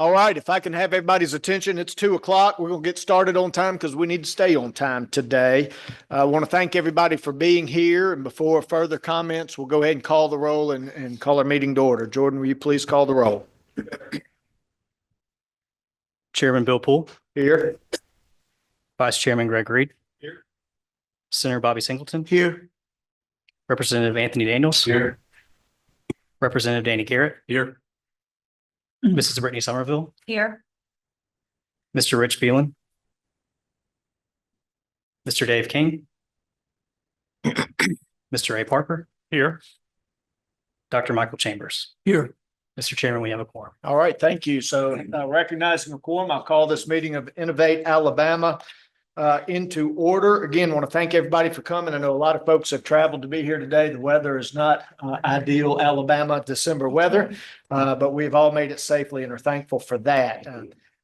All right, if I can have everybody's attention, it's 2:00. We're going to get started on time because we need to stay on time today. I want to thank everybody for being here. And before further comments, we'll go ahead and call the roll and call our meeting to order. Jordan, will you please call the roll? Chairman Bill Poole, Here. Vice Chairman Greg Reed, Here. Senator Bobby Singleton, Here. Representative Anthony Daniels, Here. Representative Danny Garrett, Here. Mrs. Brittany Somerville, Here. Mr. Rich Phelan, Mr. Dave King, Mr. A. Parker, Here. Dr. Michael Chambers. Here. Mr. Chairman, we have a quorum. All right, thank you. So recognizing a quorum, I'll call this meeting of Innovate Alabama into order. Again, want to thank everybody for coming. I know a lot of folks have traveled to be here today. The weather is not ideal Alabama December weather, but we've all made it safely and are thankful for that.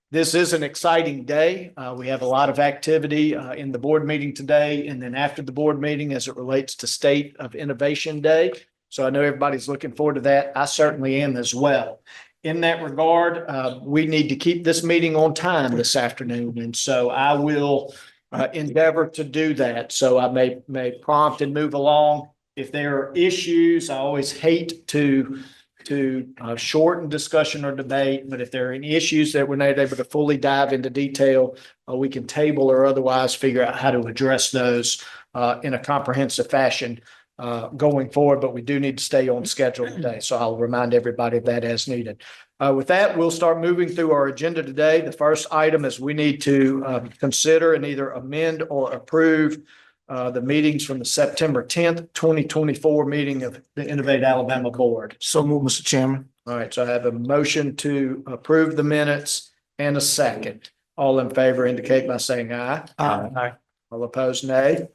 This is an exciting day. We have a lot of activity in the board meeting today and then after the board meeting as it relates to State of Innovation Day. So I know everybody's looking forward to that. I certainly am as well. In that regard, we need to keep this meeting on time this afternoon. And so I will endeavor to do that. So I may prompt and move along. If there are issues, I always hate to shorten discussion or debate, but if there are any issues that we're not able to fully dive into detail, we can table or otherwise figure out how to address those in a comprehensive fashion going forward, but we do need to stay on schedule today. So I'll remind everybody of that as needed. With that, we'll start moving through our agenda today. The first item is we need to consider and either amend or approve the meetings from the September 10th, 2024 meeting of the Innovate Alabama Board. So move, Mr. Chairman. All right, so I have a motion to approve the minutes and a second. All in favor indicate by saying aye. Aye. All opposed, nay. All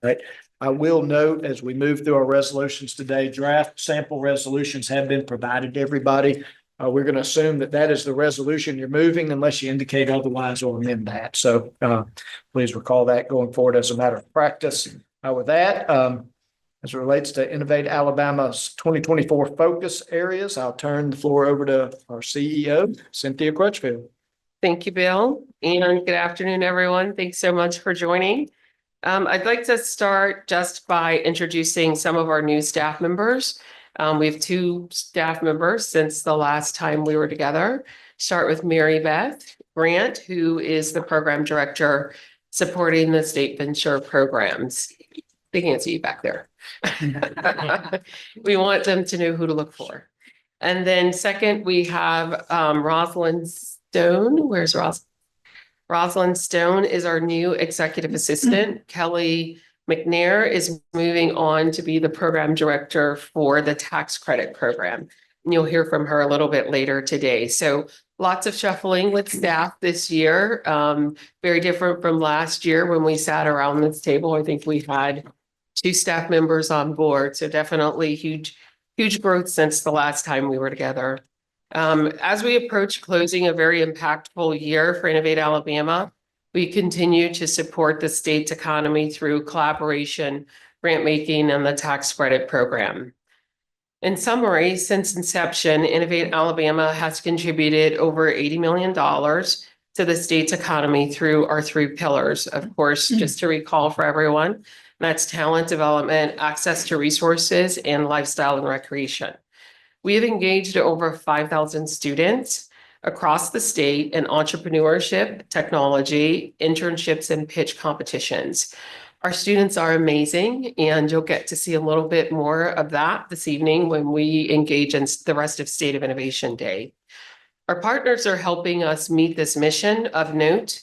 right. I will note as we move through our resolutions today, draft sample resolutions have been provided to everybody. We're going to assume that that is the resolution you're moving unless you indicate otherwise or amend that. So please recall that going forward as a matter of practice. With that, as it relates to Innovate Alabama's 2024 focus areas, I'll turn the floor over to our CEO, Cynthia Crutchfield. Thank you, Bill. And good afternoon, everyone. Thanks so much for joining. I'd like to start just by introducing some of our new staff members. We have two staff members since the last time we were together. Start with Mary Beth Grant, who is the program director supporting the state venture programs. They can't see you back there. We want them to know who to look for. And then second, we have Rosalind Stone. Where's Rosalind? Rosalind Stone is our new executive assistant. Kelly McNair is moving on to be the program director for the tax credit program. And you'll hear from her a little bit later today. So lots of shuffling with staff this year. Very different from last year when we sat around this table. I think we had two staff members on board. So definitely huge growth since the last time we were together. As we approach closing a very impactful year for Innovate Alabama, we continue to support the state's economy through collaboration, grant making, and the tax credit program. In summary, since inception, Innovate Alabama has contributed over $80 million to the state's economy through our three pillars. Of course, just to recall for everyone, that's talent development, access to resources, and lifestyle and recreation. We have engaged over 5,000 students across the state in entrepreneurship, technology, internships, and pitch competitions. Our students are amazing, and you'll get to see a little bit more of that this evening when we engage in the rest of State of Innovation Day. Our partners are helping us meet this mission of note.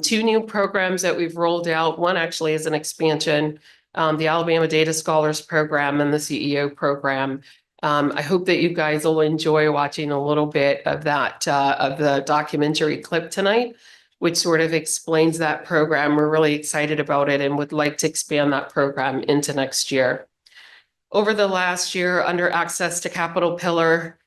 Two new programs that we've rolled out. One actually is an expansion, the Alabama Data Scholars Program and the CEO program. I hope that you guys will enjoy watching a little bit of that, of the documentary clip tonight, which sort of explains that program. We're really excited about it and would like to expand that program into next year. Over the last year, under Access to Capital Pillar,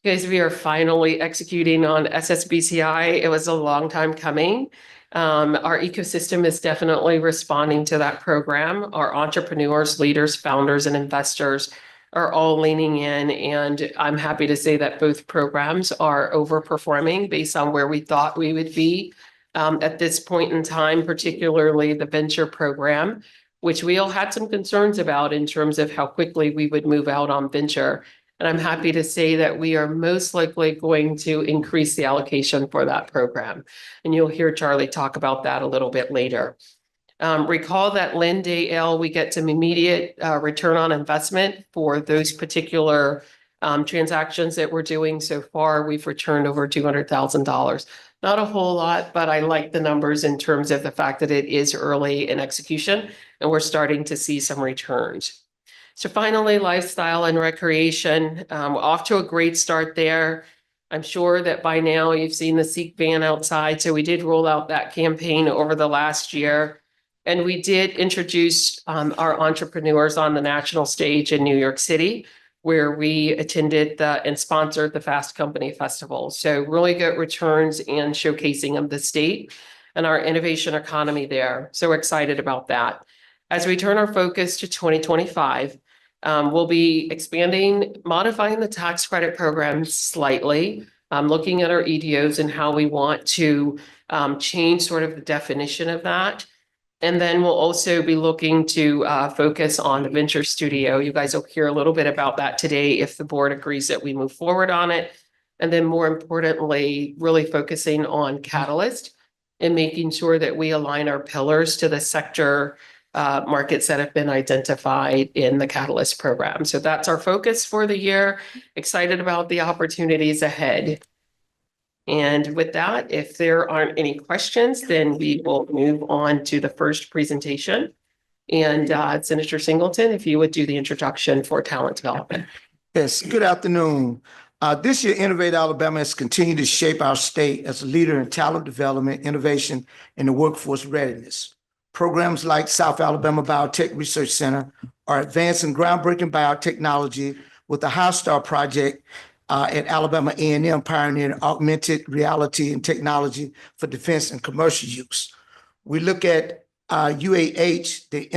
guys, we are finally executing on SSBCI. It was a long time coming. Our ecosystem is definitely responding to that program. Our entrepreneurs, leaders, founders, and investors are all leaning in, and I'm happy to say that both programs are overperforming based on where we thought we would be at this point in time, particularly the venture program, which we all had some concerns about in terms of how quickly we would move out on venture. And I'm happy to say that we are most likely going to increase the allocation for that program. And you'll hear Charlie talk about that a little bit later. Recall that Lynn Day Ale, we get some immediate return on investment for those particular transactions that we're doing so far. We've returned over $200,000. Not a whole lot, but I like the numbers in terms of the fact that it is early in execution and we're starting to see some returns. So finally, lifestyle and recreation, off to a great start there. I'm sure that by now you've seen the Seek van outside. So we did roll out that campaign over the last year. And we did introduce our entrepreneurs on the national stage in New York City, where we attended and sponsored the Fast Company Festival. So really good returns and showcasing of the state and our innovation economy there. So excited about that. As we turn our focus to 2025, we'll be expanding, modifying the tax credit program slightly, looking at our EDOs and how we want to change sort of the definition of that. And then we'll also be looking to focus on the venture studio. You guys will hear a little bit about that today if the board agrees that we move forward on it. And then more importantly, really focusing on Catalyst and making sure that we align our pillars to the sector markets that have been identified in the Catalyst program. So that's our focus for the year. Excited about the opportunities ahead. And with that, if there aren't any questions, then we will move on to the first presentation. And Senator Singleton, if you would do the introduction for talent development. Yes, good afternoon. This year, Innovate Alabama has continued to shape our state as a leader in talent development, innovation, and the workforce readiness. Programs like South Alabama Biotech Research Center are advancing groundbreaking biotechnology with the High Star Project at Alabama A&M, pioneering augmented reality and technology for defense and commercial use. We look at UAH, the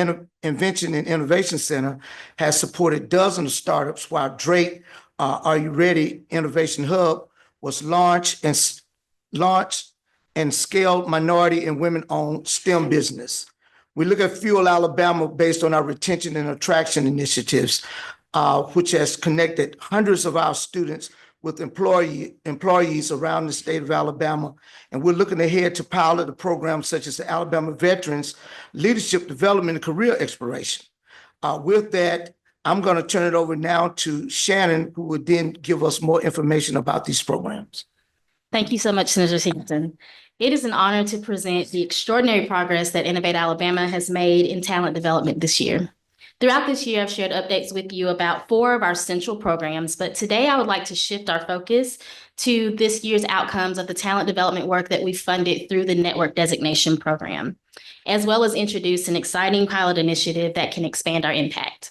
Invention and Innovation Center, has supported dozens of startups, while Drake Are You Ready Innovation Hub was launched and scaled minority and women-owned STEM business. We look at Fuel Alabama based on our retention and attraction initiatives, which has connected hundreds of our students with employees around the state of Alabama. And we're looking ahead to pilot a program such as the Alabama Veterans Leadership Development and Career Exploration. With that, I'm going to turn it over now to Shannon, who will then give us more information about these programs. Thank you so much, Senator Singleton. It is an honor to present the extraordinary progress that Innovate Alabama has made in talent development this year. Throughout this year, I've shared updates with you about 4 of our central programs, but today I would like to shift our focus to this year's outcomes of the talent development work that we funded through the Network Designation Program, as well as introduce an exciting pilot initiative that can expand our impact.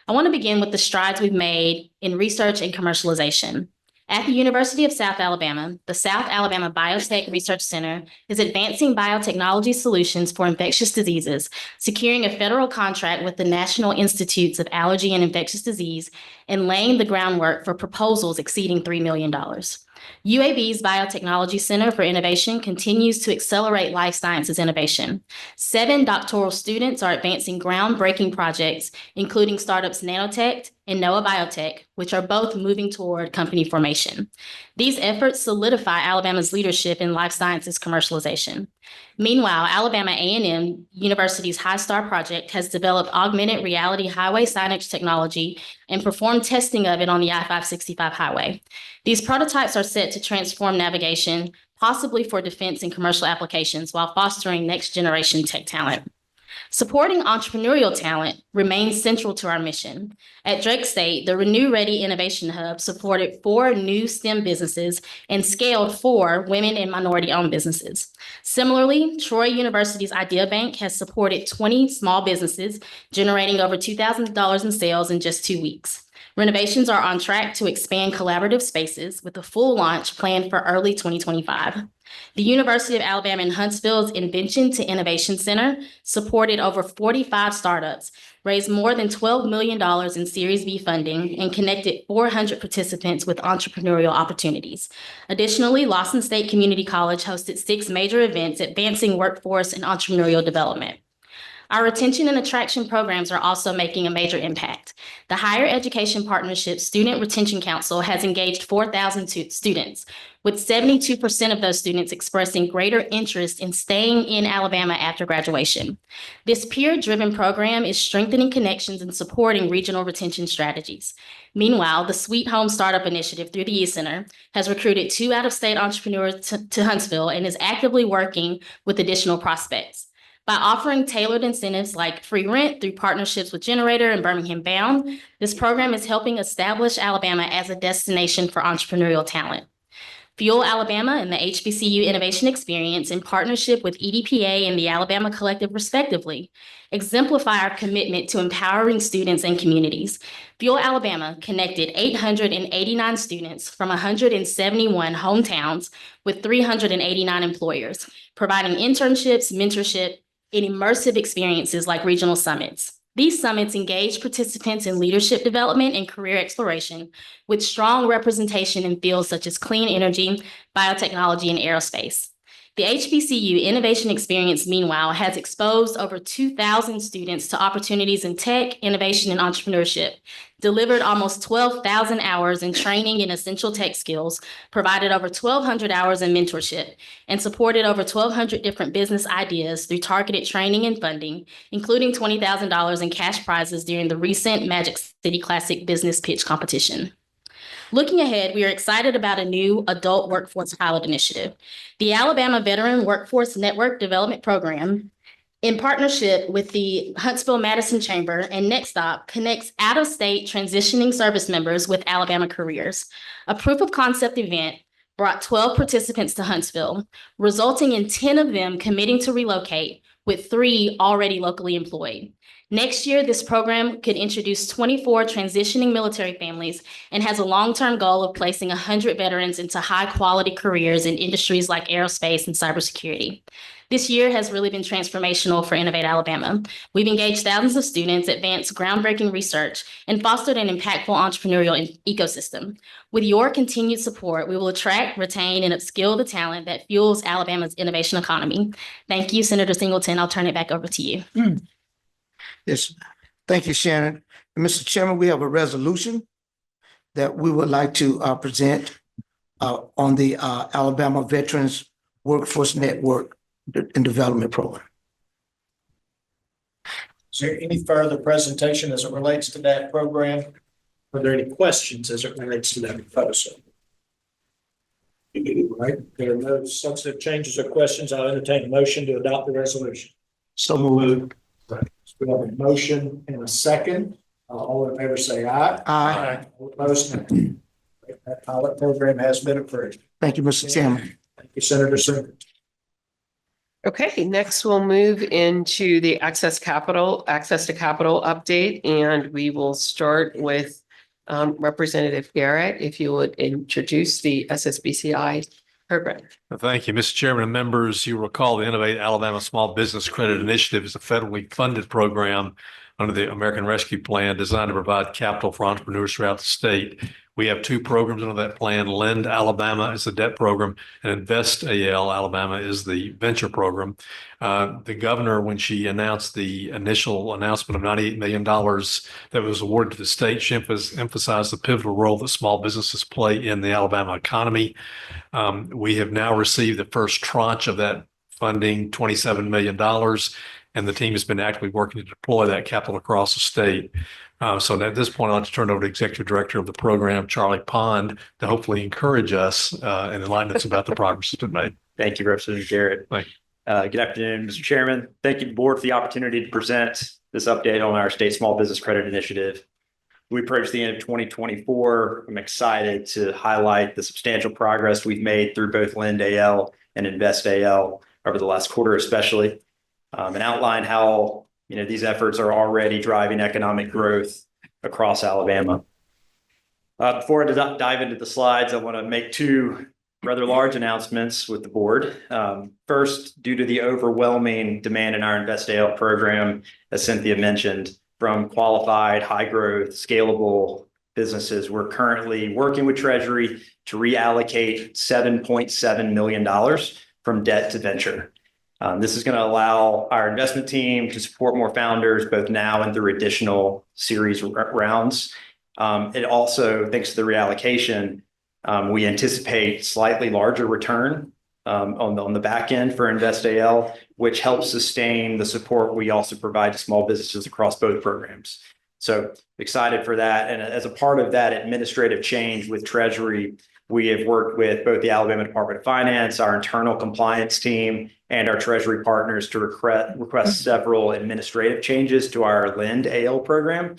I want to begin with the strides we've made in research and commercialization. At the University of South Alabama, the South Alabama Biotech Research Center is advancing biotechnology solutions for infectious diseases, securing a federal contract with the National Institutes of Allergy and Infectious Disease, and laying the groundwork for proposals exceeding $3 million. UAB's Biotechnology Center for Innovation continues to accelerate life sciences innovation. 7 doctoral students are advancing groundbreaking projects, including startups Nanotech and Noah Biotech, which are both moving toward company formation. These efforts solidify Alabama's leadership in life sciences commercialization. Meanwhile, Alabama A&M University's High Star Project has developed augmented reality highway signage technology and performed testing of it on the I-565 highway. These prototypes are set to transform navigation, possibly for defense and commercial applications, while fostering next-generation tech talent. Supporting entrepreneurial talent remains central to our mission. At Drake State, the Renew Ready Innovation Hub supported 4 new STEM businesses and scaled 4 women and minority-owned businesses. Similarly, Troy University's Idea Bank has supported 20 small businesses, generating over $2,000 in sales in just 2 weeks. Renovations are on track to expand collaborative spaces with a full launch planned for early 2025. The University of Alabama in Huntsville's Invention to Innovation Center supported over 45 startups, raised more than $12 million in Series B funding, and connected 400 participants with entrepreneurial opportunities. Additionally, Lawson State Community College hosted 6 major events advancing workforce and entrepreneurial development. Our retention and attraction programs are also making a major impact. The Higher Education Partnership Student Retention Council has engaged 4,000 students, with 72% of those students expressing greater interest in staying in Alabama after graduation. This peer-driven program is strengthening connections and supporting regional retention strategies. Meanwhile, the Sweet Home Startup Initiative through the Youth Center has recruited 2 out-of-state entrepreneurs to Huntsville and is actively working with additional prospects. By offering tailored incentives like free rent through partnerships with Generator and Birmingham Bound, this program is helping establish Alabama as a destination for entrepreneurial talent. Fuel Alabama and the HBCU Innovation Experience, in partnership with EDPA and the Alabama Collective respectively, exemplify our commitment to empowering students and communities. Fuel Alabama connected 889 students from 171 hometowns with 389 employers, providing internships, mentorship, and immersive experiences like regional summits. These summits engage participants in leadership development and career exploration with strong representation in fields such as clean energy, biotechnology, and aerospace. The HBCU Innovation Experience, meanwhile, has exposed over 2,000 students to opportunities in tech, innovation, and entrepreneurship, delivered almost 12,000 hours in training in essential tech skills, provided over 1,200 hours in mentorship, and supported over 1,200 different business ideas through targeted training and funding, including $20,000 in cash prizes during the recent Magic City Classic Business Pitch Competition. Looking ahead, we are excited about a new adult workforce pilot initiative. The Alabama Veteran Workforce Network Development Program, in partnership with the Huntsville-Madison Chamber and Next Stop, connects out-of-state transitioning service members with Alabama careers. A proof of concept event brought 12 participants to Huntsville, resulting in 10 of them committing to relocate, with 3 already locally employed. Next year, this program could introduce 24 transitioning military families and has a long-term goal of placing 100 veterans into high-quality careers in industries like aerospace and cybersecurity. This year has really been transformational for Innovate Alabama. We've engaged thousands of students, advanced groundbreaking research, and fostered an impactful entrepreneurial ecosystem. With your continued support, we will attract, retain, and upskill the talent that fuels Alabama's innovation economy. Thank you, Senator Singleton. I'll turn it back over to you. Yes, thank you, Shannon. And Mr. Chairman, we have a resolution that we would like to present on the Alabama Veterans Workforce Network and Development Program. Is there any further presentation as it relates to that program? Are there any questions as it relates to that proposal? Right, there are no substantive changes or questions. I'll entertain a motion to adopt the resolution. So moved. Right. So we have a motion and a second. All in favor say aye. Aye. All opposed, no. That pilot program has been approved. Thank you, Mr. Chairman. Thank you, Senator Singleton. Okay, next we'll move into the access to capital update, and we will start with Representative Garrett, if you would introduce the SSBCI program. Thank you, Mr. Chairman and members. You recall the Innovate Alabama Small Business Credit Initiative is a federally funded program under the American Rescue Plan designed to provide capital for entrepreneurs throughout the state. We have 2 programs under that plan. Lend Alabama is the debt program, and Invest AL Alabama is the venture program. The governor, when she announced the initial announcement of $98 million that was awarded to the state, she emphasized the pivotal role that small businesses play in the Alabama economy. We have now received the first tranche of that funding, $27 million, and the team has been actively working to deploy that capital across the state. So at this point, I'd like to turn over to Executive Director of the program, Charlie Pond, to hopefully encourage us and enlighten us about the progress that's been made. Thank you, Representative Garrett. Thank Good afternoon, Mr. Chairman. Thank you, Board, for the opportunity to present this update on our state small business credit initiative. We approach the end of 2024. I'm excited to highlight the substantial progress we've made through both Lend AL and Invest AL over the last quarter, especially, and outline how these efforts are already driving economic growth across Alabama. Before I dive into the slides, I want to make 2 rather large announcements with the board. First, due to the overwhelming demand in our Invest AL program, as Cynthia mentioned, from qualified, high growth, scalable businesses. We're currently working with Treasury to reallocate $7.7 million from debt to venture. This is going to allow our investment team to support more founders, both now and through additional series rounds. It also, thanks to the reallocation, we anticipate slightly larger return on the back end for InvestAL, which helps sustain the support we also provide to small businesses across both programs. So excited for that. And as a part of that administrative change with Treasury, we have worked with both the Alabama Department of Finance, our internal compliance team, and our Treasury partners to request several administrative changes to our Lend AL program,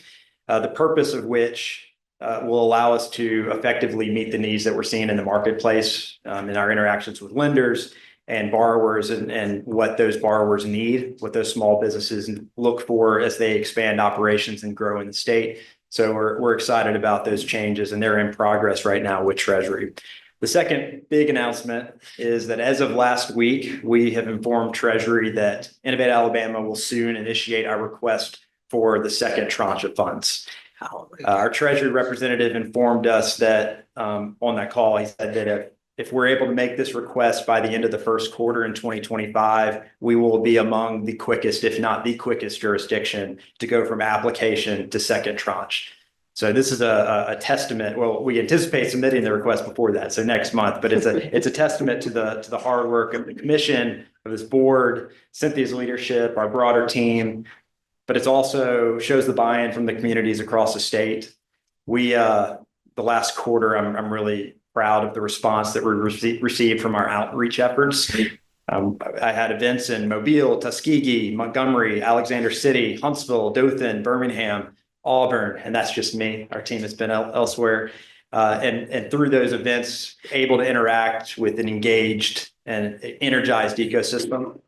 the purpose of which will allow us to effectively meet the needs that we're seeing in the marketplace in our interactions with lenders and borrowers, and what those borrowers need, what those small businesses look for as they expand operations and grow in the state. So we're excited about those changes, and they're in progress right now with Treasury. The second big announcement is that as of last week, we have informed Treasury that Innovate Alabama will soon initiate our request for the second tranche of funds. Our Treasury representative informed us that on that call, he said that if we're able to make this request by the end of the first quarter in 2025, we will be among the quickest, if not the quickest jurisdiction to go from application to second tranche. So this is a testament. Well, we anticipate submitting the request before that, so next month. But it's a testament to the hard work of the commission, of this board, Cynthia's leadership, our broader team. But it's also shows the buy-in from the communities across the state. We the last quarter, I'm really proud of the response that we received from our outreach efforts. I had events in Mobile, Tuskegee, Montgomery, Alexander City, Huntsville, Dothan, Birmingham, Auburn, and that's just me. Our team has been elsewhere. And through those events, able to interact with an engaged and energized ecosystem,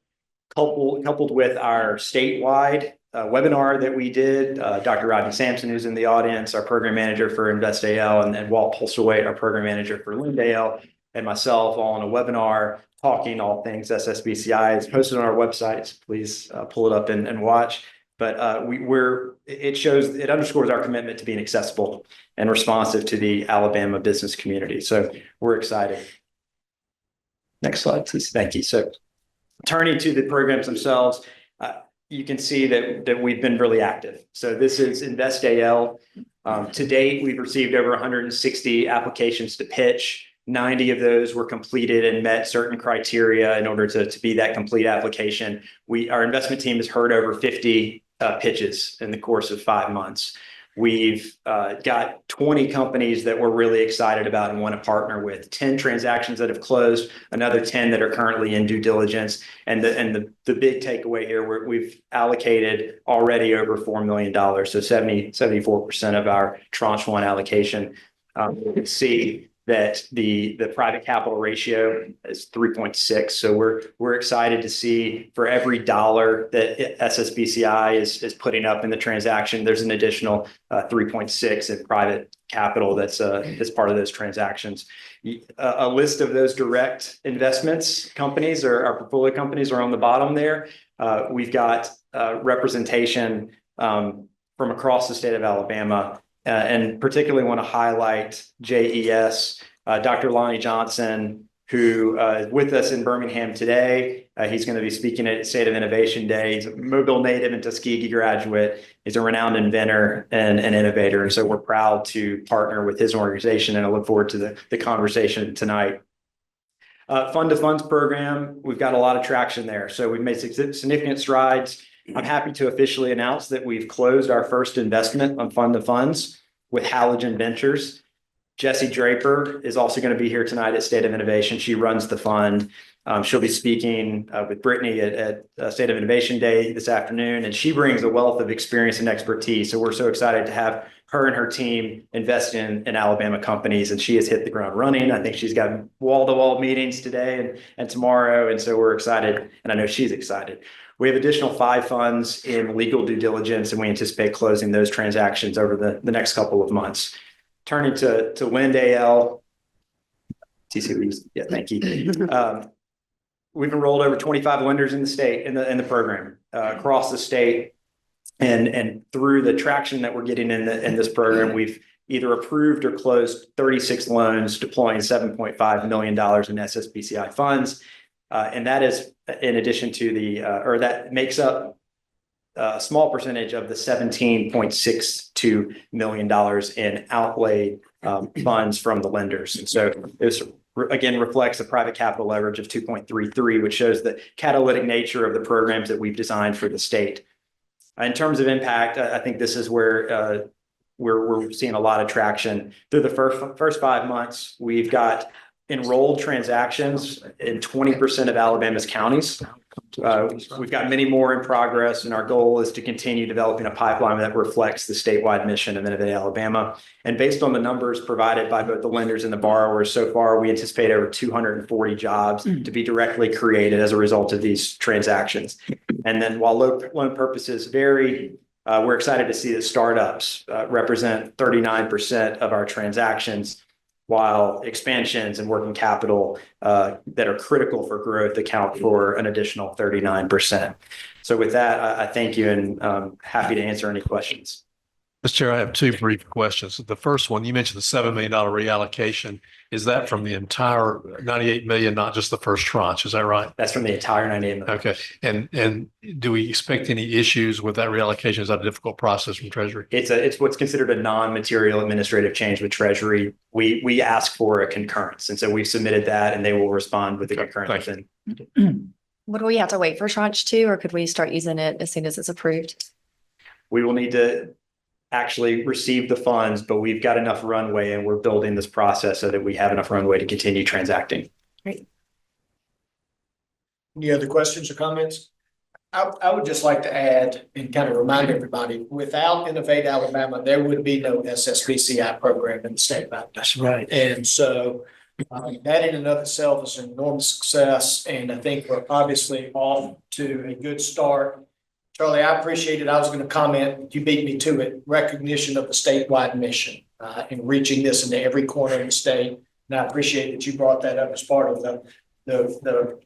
coupled with our statewide webinar that we did. Dr. Rodney Sampson, who's in the audience, our program manager for InvestAL, and Walt Pulsterwaite, our program manager for LendAL, and myself all on a webinar talking all things SSBCI. It's posted on our website. Please pull it up and watch. But it underscores our commitment to being accessible and responsive to the Alabama business community. So we're excited. Next slide, please. Thank you. So turning to the programs themselves, you can see that we've been really active. So this is InvestAL. To date, we've received over 160 applications to pitch. 90 of those were completed and met certain criteria in order to be that complete application. Our investment team has heard over 50 pitches in the course of 5 months. We've got 20 companies that we're really excited about and want to partner with, 10 transactions that have closed, another 10 that are currently in due diligence. And the big takeaway here, we've allocated already over $4 million, so 74% of our tranche one allocation. You can see that the private capital ratio is 3.6. So we're excited to see for every dollar that SSBCI is putting up in the transaction, there's an additional 3.6 in private capital that's part of those transactions. A list of those direct investments companies, or our portfolio companies, are on the bottom there. We've got representation from across the state of Alabama. And particularly want to highlight JES, Dr. Lonnie Johnson, who is with us in Birmingham today. He's going to be speaking at State of Innovation Day. He's a Mobile native and Tuskegee graduate. He's a renowned inventor and an innovator. And so we're proud to partner with his organization, and I look forward to the conversation tonight. Fund to Funds program, we've got a lot of traction there. So we've made significant strides. I'm happy to officially announce that we've closed our first investment on Fund to Funds with Halogen Ventures. Jessie Draper is also going to be here tonight at State of Innovation. She runs the fund. She'll be speaking with Brittany at State of Innovation Day this afternoon, and she brings a wealth of experience and expertise. So we're so excited to have her and her team invest in Alabama companies, and she has hit the ground running. I think she's got wall-to-wall meetings today and tomorrow, and so we're excited, and I know she's excited. We have additional 5 funds in legal due diligence, and we anticipate closing those transactions over the next couple of months. Turning to LendAL. Yeah, thank you. We've enrolled over 25 lenders in the state in the program across the state. And through the traction that we're getting in this program, we've either approved or closed 36 loans, deploying $7.5 million in SSBCI funds. And that is in addition to that makes up a small percentage of the $17.62 million in outlay funds from the lenders. And so this again reflects a private capital leverage of 2.33, which shows the catalytic nature of the programs that we've designed for the state. In terms of impact, I think this is where we're seeing a lot of traction. Through the first 5 months, we've got enrolled transactions in 20% of Alabama's counties. We've got many more in progress, and our goal is to continue developing a pipeline that reflects the statewide mission of Innovate Alabama. And based on the numbers provided by both the lenders and the borrowers so far, we anticipate over 240 jobs to be directly created as a result of these transactions. And then while loan purposes vary, we're excited to see that startups represent 39% of our transactions, while expansions and working capital that are critical for growth account for an additional 39%. So with that, I thank you and happy to answer any questions. Mr. Chair, I have two brief questions. The first one, you mentioned the $7 million reallocation. Is that from the entire 98 million, not just the first tranche? Is that right? That's from the entire 98 million. Okay. And do we expect any issues with that reallocation? Is that a difficult process from Treasury? It's what's considered a non-material administrative change with Treasury. We ask for a concurrence. And so we've submitted that and they will respond with the concurrence. Would we have to wait for tranche 2 or could we start using it as soon as it's approved? We will need to actually receive the funds, but we've got enough runway and we're building this process so that we have enough runway to continue transacting. Great. Any other questions or comments? I would just like to add and kind of remind everybody, without Innovate Alabama, there would be no SSBCI program in the state of Alabama. That's right. And so that in and of itself is an enormous success. And I think we're obviously off to a good start. Charlie, I appreciate it. I was going to comment, you beat me to it, recognition of the statewide mission in reaching this into every corner of the state. And I appreciate that you brought that up as part of the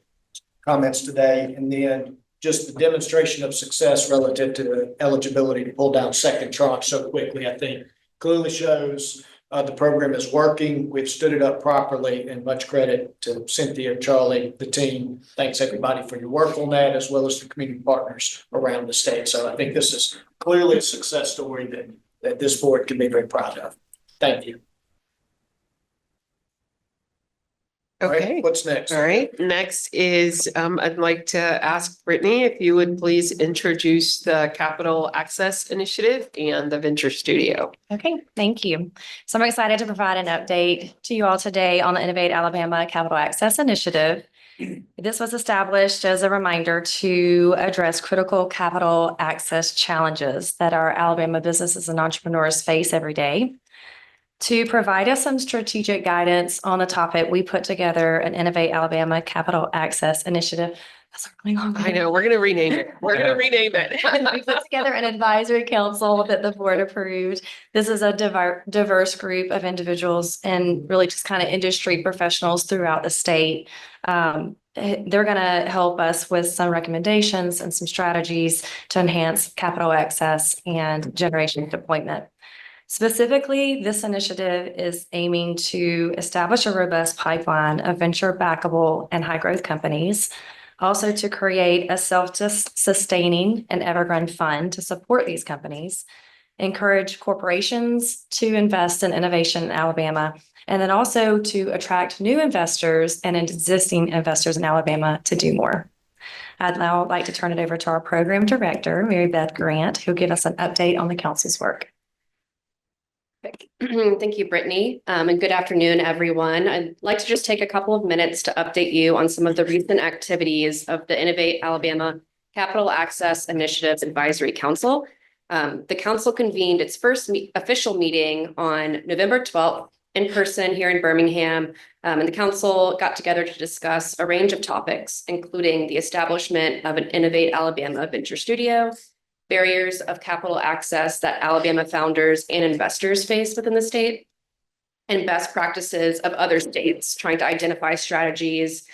comments today. And then just the demonstration of success relative to the eligibility to pull down second tranche so quickly, I think clearly shows the program is working. We've stood it up properly, and much credit to Cynthia, Charlie, the team. Thanks everybody for your work on that, as well as the community partners around the state. So I think this is clearly a success story that this board can be very proud of. Thank you. All right, Okay. what's next? All right. Next is, I'd like to ask Brittany if you would please introduce the Capital Access Initiative and the Venture Studio. Okay, thank you. So I'm excited to provide an update to you all today on the Innovate Alabama Capital Access Initiative. This was established as a reminder to address critical capital access challenges that our Alabama businesses and entrepreneurs face every day. To provide us some strategic guidance on the topic, we put together an Innovate Alabama Capital Access Initiative. That's a really long I know, we're going to rename it. We're going to rename it. We put together an advisory council that the board approved. This is a diverse group of individuals and really just kind of industry professionals throughout the state. They're going to help us with some recommendations and some strategies to enhance capital access and generation deployment. Specifically, this initiative is aiming to establish a robust pipeline of venture backable and high growth companies, also to create a self-sustaining and evergreen fund to support these companies, encourage corporations to invest in innovation in Alabama, and then also to attract new investors and existing investors in Alabama to do more. I'd now like to turn it over to our program director, Mary Beth Grant, who'll give us an update on the council's work. Thank you, Brittany, and good afternoon, everyone. I'd like to just take a couple of minutes to update you on some of the recent activities of the Innovate Alabama Capital Access Initiative Advisory Council. The council convened its first official meeting on November 12th in person here in Birmingham, and the council got together to discuss a range of topics, including the establishment of an Innovate Alabama Venture Studio, barriers of capital access that Alabama founders and investors face within the state, and best practices of other states trying to identify strategies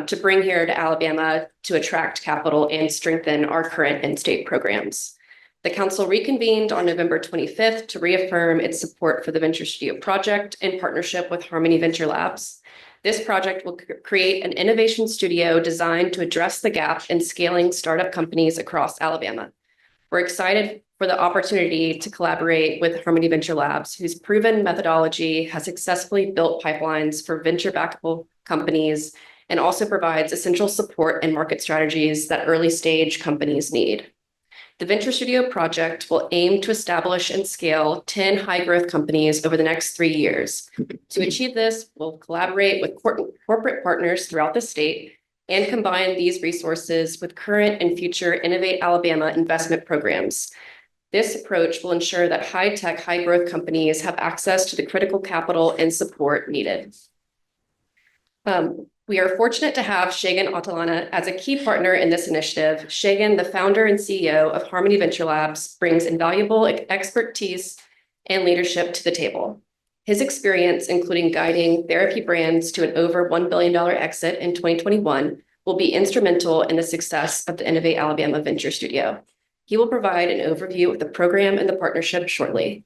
to bring here to Alabama to attract capital and strengthen our current in-state programs. The council reconvened on November 25th to reaffirm its support for the Venture Studio project in partnership with Harmony Venture Labs. This project will create an innovation studio designed to address the gap in scaling startup companies across Alabama. We're excited for the opportunity to collaborate with Harmony Venture Labs, whose proven methodology has successfully built pipelines for venture-backable companies and also provides essential support and market strategies that early-stage companies need. The Venture Studio project will aim to establish and scale 10 high-growth companies over the next 3 years. To achieve this, we'll collaborate with corporate partners throughout the state and combine these resources with current and future Innovate Alabama investment programs. This approach will ensure that high-tech, high-growth companies have access to the critical capital and support needed. We are fortunate to have Shagan Atalana as a key partner in this initiative. Shagan, the founder and CEO of Harmony Venture Labs, brings invaluable expertise and leadership to the table. His experience, including guiding therapy brands to an over $1 billion exit in 2021, will be instrumental in the success of the Innovate Alabama Venture Studio. He will provide an overview of the program and the partnership shortly.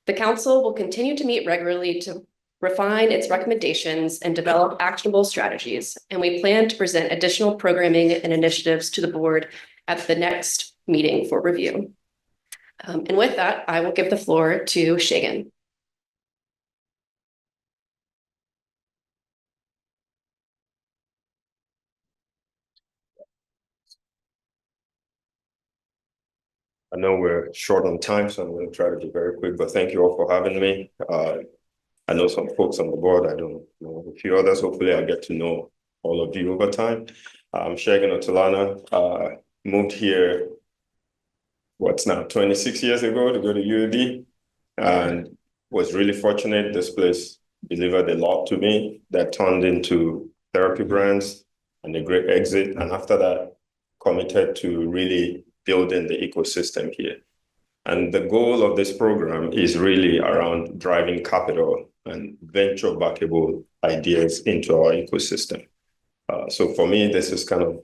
The council will continue to meet regularly to refine its recommendations and develop actionable strategies, and we plan to present additional programming and initiatives to the board at the next meeting for review. And with that, I will give the floor to Shagan. I know we're short on time, so I'm going to try to be very quick, but thank you all for having me. I know some folks on the board. I don't know a few others. Hopefully I'll get to know all of you over time. I'm Shagan Atalana. Moved here, what's now 26 years ago to go to UAB, and was really fortunate. This place delivered a lot to me that turned into therapy brands and a great exit. And after that, committed to really building the ecosystem here. And the goal of this program is really around driving capital and venture-backable ideas into our ecosystem. So for me, this is kind of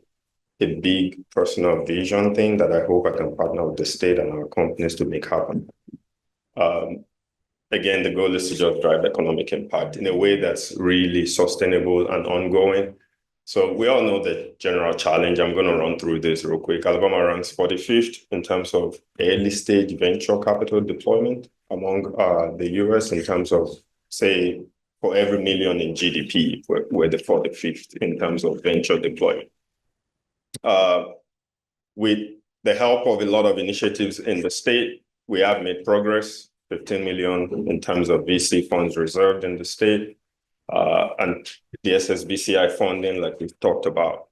a big personal vision thing that I hope I can partner with the state and our companies to make happen. Again, the goal is to just drive economic impact in a way that's really sustainable and ongoing. So we all know the general challenge. I'm going to run through this real quick. Alabama ranks 45th in terms of early stage venture capital deployment among the US in terms of, say, for every million in GDP, we're the 45th in terms of venture deployment. With the help of a lot of initiatives in the state, we have made progress, 15 million in terms of VC funds reserved in the state. And the SSBCI funding, like we've talked about.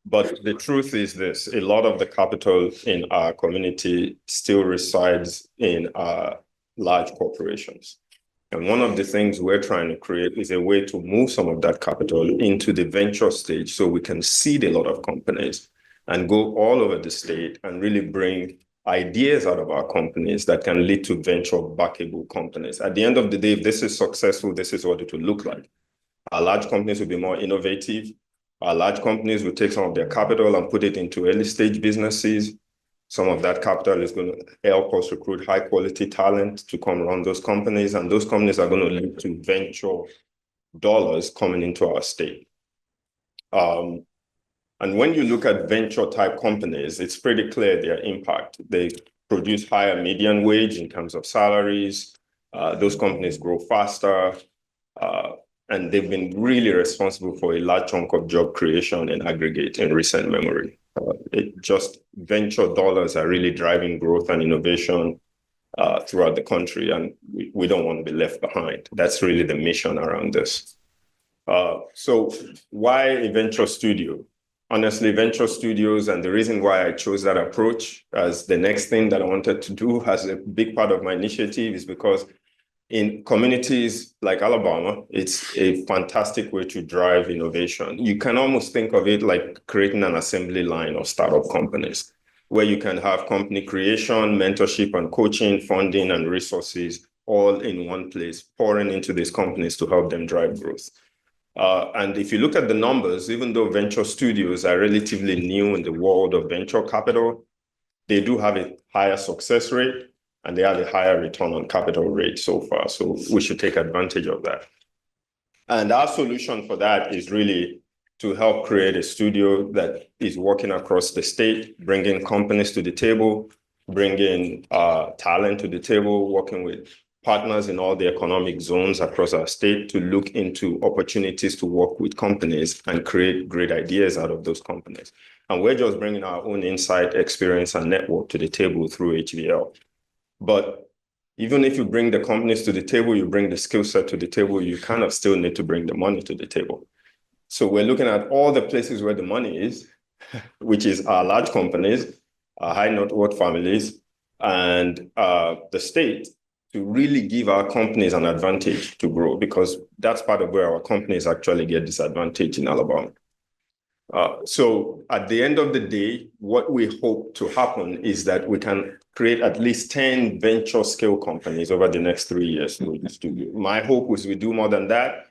But the truth is this, a lot of the capital in our community still resides in large corporations. And one of the things we're trying to create is a way to move some of that capital into the venture stage so we can seed a lot of companies and go all over the state and really bring ideas out of our companies that can lead to venture-backable companies. At the end of the day, if this is successful, this is what it will look like. Our large companies will be more innovative. Our large companies will take some of their capital and put it into early-stage businesses. Some of that capital is going to help us recruit high-quality talent to come run those companies, and those companies are going to lead to venture dollars coming into our state. And when you look at venture-type companies, it's pretty clear their impact. They produce higher median wage in terms of salaries. Those companies grow faster. And they've been really responsible for a large chunk of job creation in aggregate in recent memory. Venture dollars are really driving growth and innovation throughout the country, and we don't want to be left behind. That's really the mission around this. So why a venture studio? Honestly, venture studios, and the reason why I chose that approach as the next thing that I wanted to do as a big part of my initiative is because in communities like Alabama, it's a fantastic way to drive innovation. You can almost think of it like creating an assembly line of startup companies, where you can have company creation, mentorship and coaching, funding and resources all in one place, pouring into these companies to help them drive growth. And if you look at the numbers, even though venture studios are relatively new in the world of venture capital, they do have a higher success rate and they have a higher return on capital rate so far. So we should take advantage of that. And our solution for that is really to help create a studio that is working across the state, bringing companies to the table, bringing talent to the table, working with partners in all the economic zones across our state to look into opportunities to work with companies and create great ideas out of those companies. And we're just bringing our own insight, experience, and network to the table through HVL. But even if you bring the companies to the table, you bring the skill set to the table, you kind of still need to bring the money to the table. So we're looking at all the places where the money is, which is our large companies, our high net worth families, and the state, to really give our companies an advantage to grow, because that's part of where our companies actually get disadvantaged in Alabama. So at the end of the day, what we hope to happen is that we can create at least 10 venture scale companies over the next 3 years. My hope is we do more than that.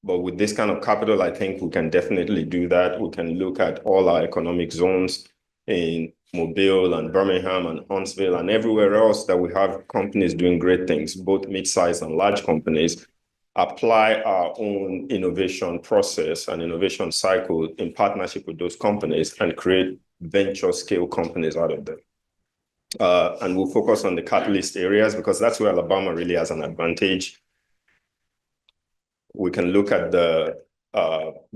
But with this kind of capital, I think we can definitely do that. We can look at all our economic zones in Mobile and Birmingham and Huntsville and everywhere else that we have companies doing great things, both mid-sized and large companies, apply our own innovation process and innovation cycle in partnership with those companies and create venture scale companies out of them. And we'll focus on the catalyst areas because that's where Alabama really has an advantage. We can look at the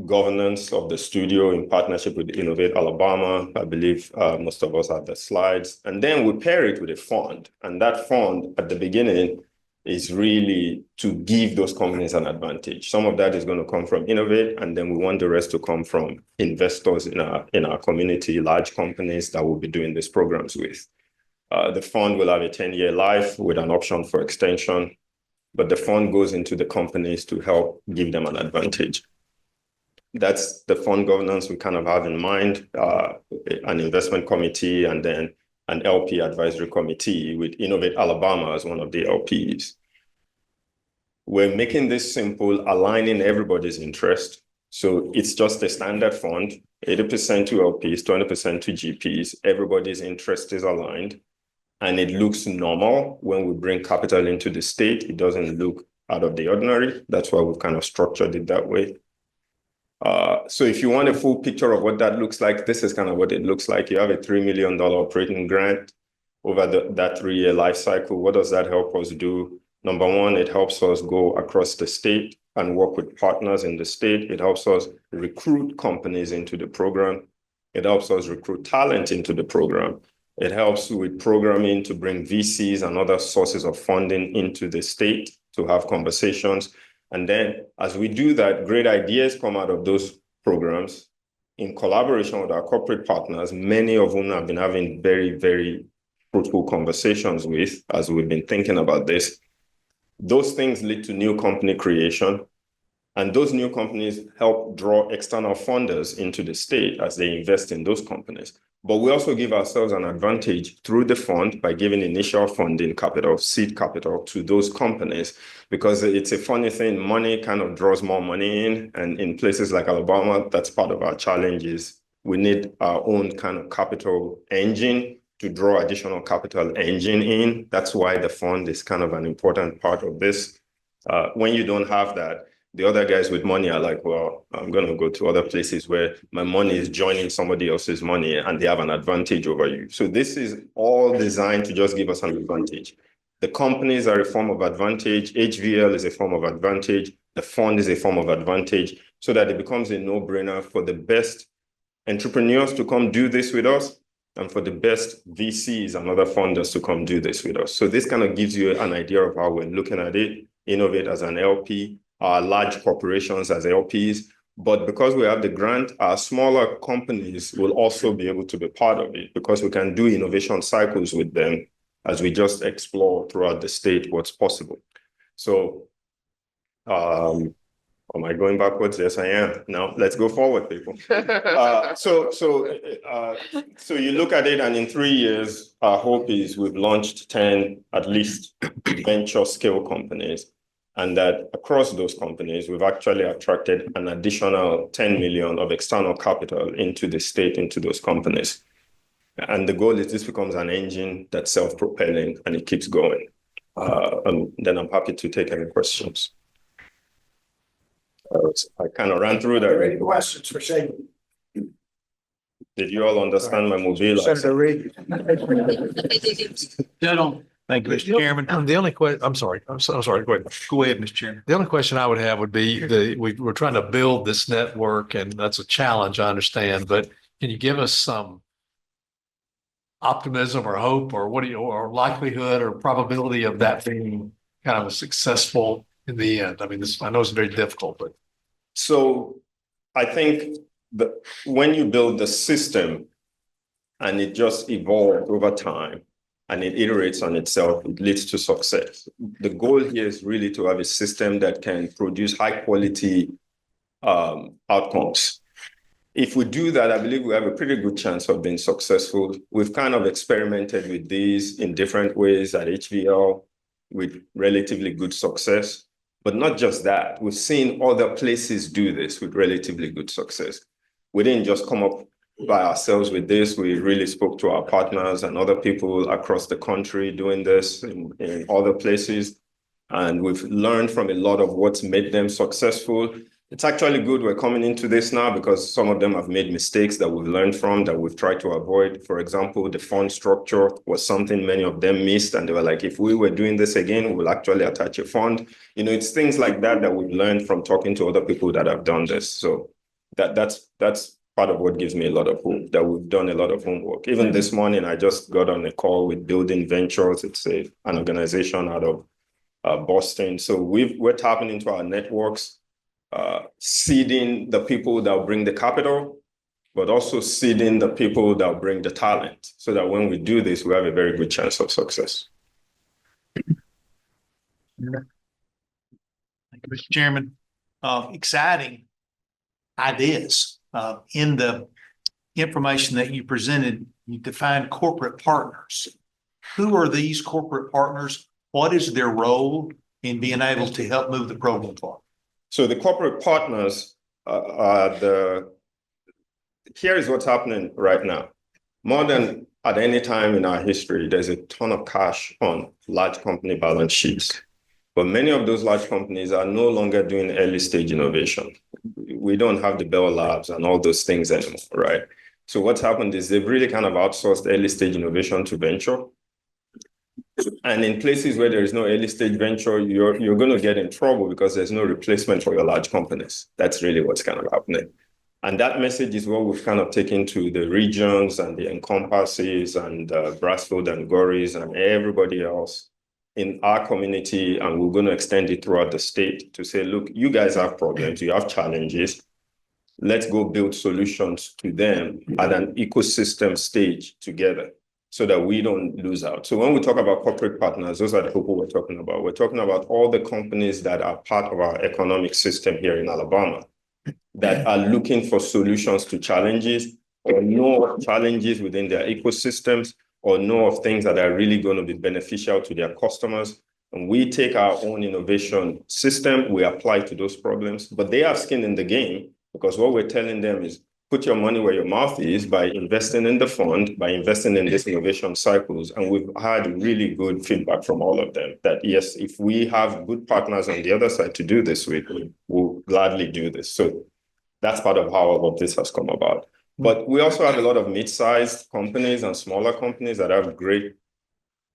governance of the studio in partnership with Innovate Alabama. I believe most of us have the slides. And then we pair it with a fund. And that fund at the beginning is really to give those companies an advantage. Some of that is going to come from Innovate, and then we want the rest to come from investors in our community, large companies that we'll be doing these programs with. The fund will have a 10-year life with an option for extension. But the fund goes into the companies to help give them an advantage. That's the fund governance we kind of have in mind, an investment committee and then an LP advisory committee with Innovate Alabama as one of the LPs. We're making this simple, aligning everybody's interest. So it's just a standard fund, 80% to LPs, 20% to GPs. Everybody's interest is aligned. And it looks normal when we bring capital into the state. It doesn't look out of the ordinary. That's why we've kind of structured it that way. So if you want a full picture of what that looks like, this is kind of what it looks like. You have a $3 million operating grant over that 3-year life cycle. What does that help us do? Number one, it helps us go across the state and work with partners in the state. It helps us recruit companies into the program. It helps us recruit talent into the program. It helps with programming to bring VCs and other sources of funding into the state to have conversations. And then as we do that, great ideas come out of those programs in collaboration with our corporate partners, many of whom have been having very, very fruitful conversations with as we've been thinking about this. Those things lead to new company creation. And those new companies help draw external funders into the state as they invest in those companies. But we also give ourselves an advantage through the fund by giving initial funding capital, seed capital to those companies, because it's a funny thing, money kind of draws more money in. And in places like Alabama, that's part of our challenge is we need our own kind of capital engine to draw additional capital engine in. That's why the fund is kind of an important part of this. When you don't have that, the other guys with money are like, well, I'm going to go to other places where my money is joining somebody else's money and they have an advantage over you. So this is all designed to just give us an advantage. The companies are a form of advantage. HVL is a form of advantage. The fund is a form of advantage so that it becomes a no-brainer for the best entrepreneurs to come do this with us and for the best VCs and other funders to come do this with us. So this kind of gives you an idea of how we're looking at it. Innovate as an LP, our large corporations as LPs, but because we have the grant, our smaller companies will also be able to be part of it because we can do innovation cycles with them as we just explore throughout the state what's possible. So, am I going backwards? Yes, I am. Now let's go forward, people. So you look at it, and in 3 years, our hope is we've launched 10 at least venture scale companies. And that across those companies, we've actually attracted an additional 10 million of external capital into the state, into those companies. And the goal is this becomes an engine that's self-propelling and it keeps going. And then I'm happy to take any questions. I kind of ran through that. Any questions for Shane? Did you all understand my mobile? Senator Reed? Thank you, Mr. Chairman. The only I'm sorry, I'm sorry, go ahead. Go ahead, Mr. Chairman. The only question I would have would be we're trying to build this network and that's a challenge, I understand, but can you give us some optimism or hope or or likelihood or probability of that being kind of a successful in the end? I mean, I know it's very difficult, but. So I think that when you build the system and it just evolves over time and it iterates on itself, it leads to success. The goal here is really to have a system that can produce high quality outcomes. If we do that, I believe we have a pretty good chance of being successful. We've kind of experimented with these in different ways at HVL with relatively good success. But not just that, we've seen other places do this with relatively good success. We didn't just come up by ourselves with this. We really spoke to our partners and other people across the country doing this in other places. And we've learned from a lot of what's made them successful. It's actually good we're coming into this now because some of them have made mistakes that we've learned from that we've tried to avoid. For example, the fund structure was something many of them missed. And they were like, if we were doing this again, we'll actually attach a fund. You know, it's things like that that we've learned from talking to other people that have done this. So that's part of what gives me a lot of hope, that we've done a lot of homework. Even this morning, I just got on a call with Building Ventures. It's an organization out of Boston. So we're tapping into our networks, seeding the people that will bring the capital, but also seeding the people that will bring the talent so that when we do this, we have a very good chance of success. Thank you, Mr. Chairman. Exciting ideas. In the information that you presented, you defined corporate partners. Who are these corporate partners? What is their role in being able to help move the program forward? So the corporate partners here is what's happening right now. More than at any time in our history, there's a ton of cash on large company balance sheets. But many of those large companies are no longer doing early stage innovation. We don't have the Bell Labs and all those things anymore, right? So what's happened is they've really kind of outsourced early stage innovation to venture. And in places where there is no early stage venture, you're going to get in trouble because there's no replacement for your large companies. That's really what's kind of happening. And that message is what we've kind of taken to the regions and the Encompasses and Brasfield and Gories and everybody else in our community. And we're going to extend it throughout the state to say, look, you guys have problems, you have challenges. Let's go build solutions to them at an ecosystem stage together, so that we don't lose out. So when we talk about corporate partners, those are the people we're talking about. We're talking about all the companies that are part of our economic system here in Alabama that are looking for solutions to challenges or know of challenges within their ecosystems or know of things that are really going to be beneficial to their customers. And we take our own innovation system, we apply to those problems, but they have skin in the game because what we're telling them is, put your money where your mouth is by investing in the fund, by investing in these innovation cycles. And we've had really good feedback from all of them that, yes, if we have good partners on the other side to do this with, we'll gladly do this. So that's part of how all of this has come about. But we also have a lot of mid-sized companies and smaller companies that have great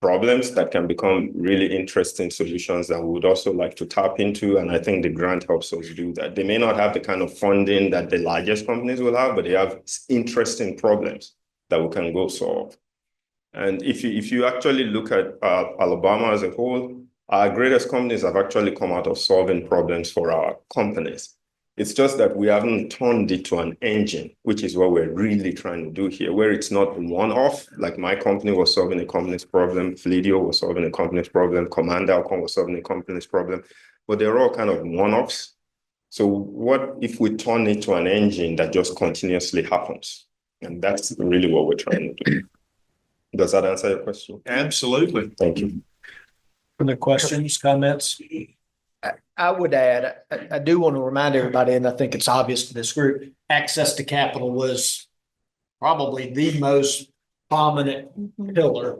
problems that can become really interesting solutions that we would also like to tap into. And I think the grant helps us do that. They may not have the kind of funding that the largest companies will have, but they have interesting problems that we can go solve. And if you actually look at Alabama as a whole, our greatest companies have actually come out of solving problems for our companies. It's just that we haven't turned it to an engine, which is what we're really trying to do here, where it's not one-off, like my company was solving a company's problem, Fledio was solving a company's problem, Command Alcon was solving a company's problem, but they're all kind of one-offs. So what if we turn it to an engine that just continuously happens? And that's really what we're trying to do. Does that answer your question? Absolutely. Thank you. Further questions, comments? I would add, I do want to remind everybody, and I think it's obvious to this group, access to capital was probably the most prominent pillar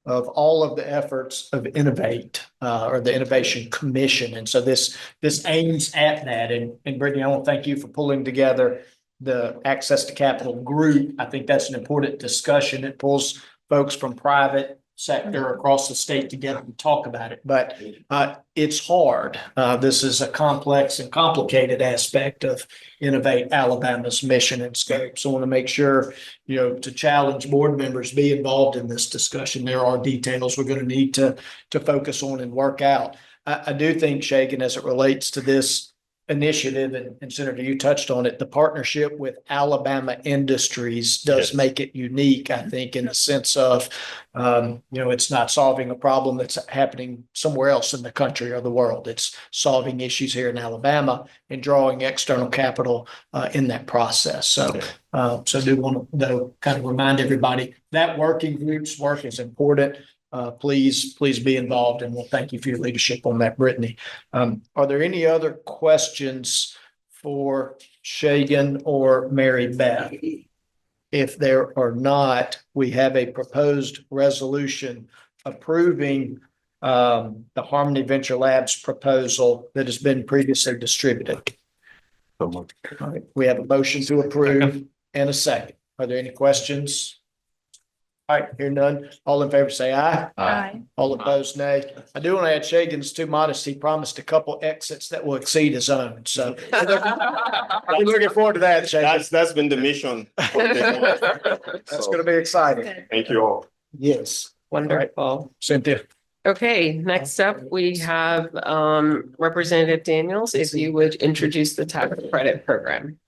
of all of the efforts of Innovate, or the Innovation Commission. And so this aims at that. And Brittany, I want to thank you for pulling together the Access to Capital group. I think that's an important discussion. It pulls folks from private sector across the state together and talk about it, but it's hard. This is a complex and complicated aspect of Innovate Alabama's mission and scope. So I want to make sure, to challenge board members, be involved in this discussion. There are details we're going to need to focus on and work out. I do think, Shagan, as it relates to this initiative, and Senator, you touched on it, the partnership with Alabama Industries does Yes. make it unique, I think, in the sense of, it's not solving a problem that's happening somewhere else in the country or the world. It's solving issues here in Alabama and drawing external capital in that process. So do want to kind of remind everybody that working group's work is important. Please be involved, and we'll thank you for your leadership on that, Brittany. Are there any other questions for Shagan or Mary Beth? If there are not, we have a proposed resolution approving the Harmony Venture Labs proposal that has been previously distributed. All right, we have a motion to approve and a second. Are there any questions? All right, hear none. All in favor, say aye. Aye. All opposed, nay. I do want to add, Shagan's too modest. He promised a couple exits that will exceed his own. So we're looking forward to that, Shagan. That's been the mission. That's going to be exciting. Thank you all. Yes. Wonderful. Cynthia. Okay, next up, we have Representative Daniels, if you would introduce the tax credit program.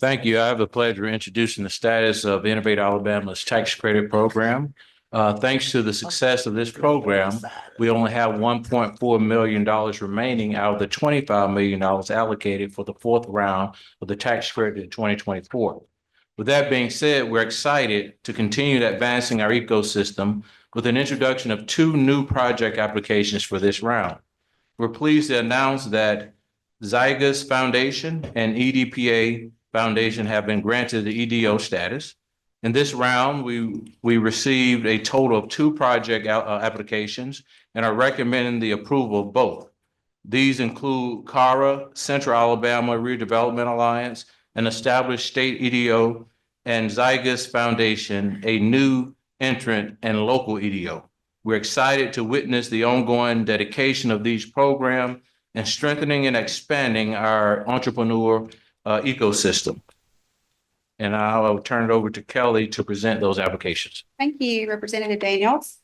Thank you. I have the pleasure of introducing the status of Innovate Alabama's tax credit program. Thanks to the success of this program, we only have $1.4 million remaining out of the $25 million allocated for the fourth round of the tax credit in 2024. With that being said, we're excited to continue advancing our ecosystem with an introduction of 2 new project applications for this round. We're pleased to announce that Zygus Foundation and EDPA Foundation have been granted the EDO status. In this round, we received a total of 2 project applications and are recommending the approval of both. These include CARA, Central Alabama Redevelopment Alliance, an established state EDO, and Zygus Foundation, a new entrant and local EDO. We're excited to witness the ongoing dedication of these programs and strengthening and expanding our entrepreneur ecosystem. And I'll turn it over to Kelly to present those applications. Thank you, Representative Daniels.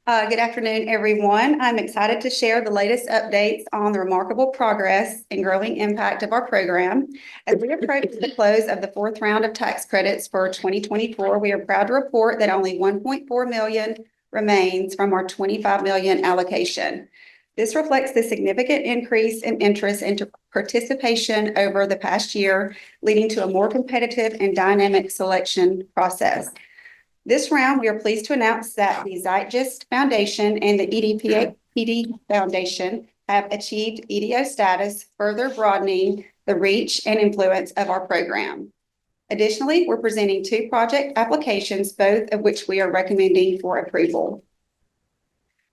Good afternoon, everyone. I'm excited to share the latest updates on the remarkable progress and growing impact of our program. As we approach the close of the fourth round of tax credits for 2024, we are proud to report that only $1.4 million remains from our $25 million allocation. This reflects the significant increase in interest and participation over the past year, leading to a more competitive and dynamic selection process. This round, we are pleased to announce that the Zygus Foundation and the EDPA Foundation have achieved EDO status, further broadening the reach and influence of our program. Additionally, we're presenting 2 project applications, both of which we are recommending for approval.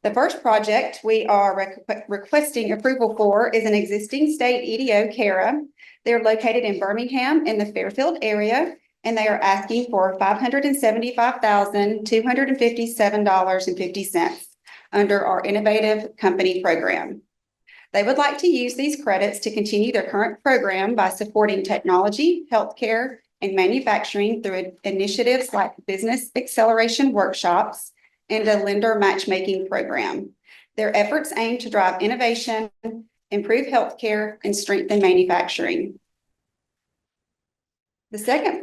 The first project we are requesting approval for is an existing state EDO, CARA. They're located in Birmingham in the Fairfield area, and they are asking for $575,257.50 under our Innovative Company Program. They would like to use these credits to continue their current program by supporting technology, healthcare, and manufacturing through initiatives like business acceleration workshops and a lender matchmaking program. Their efforts aim to drive innovation, improve healthcare, and strengthen manufacturing. The second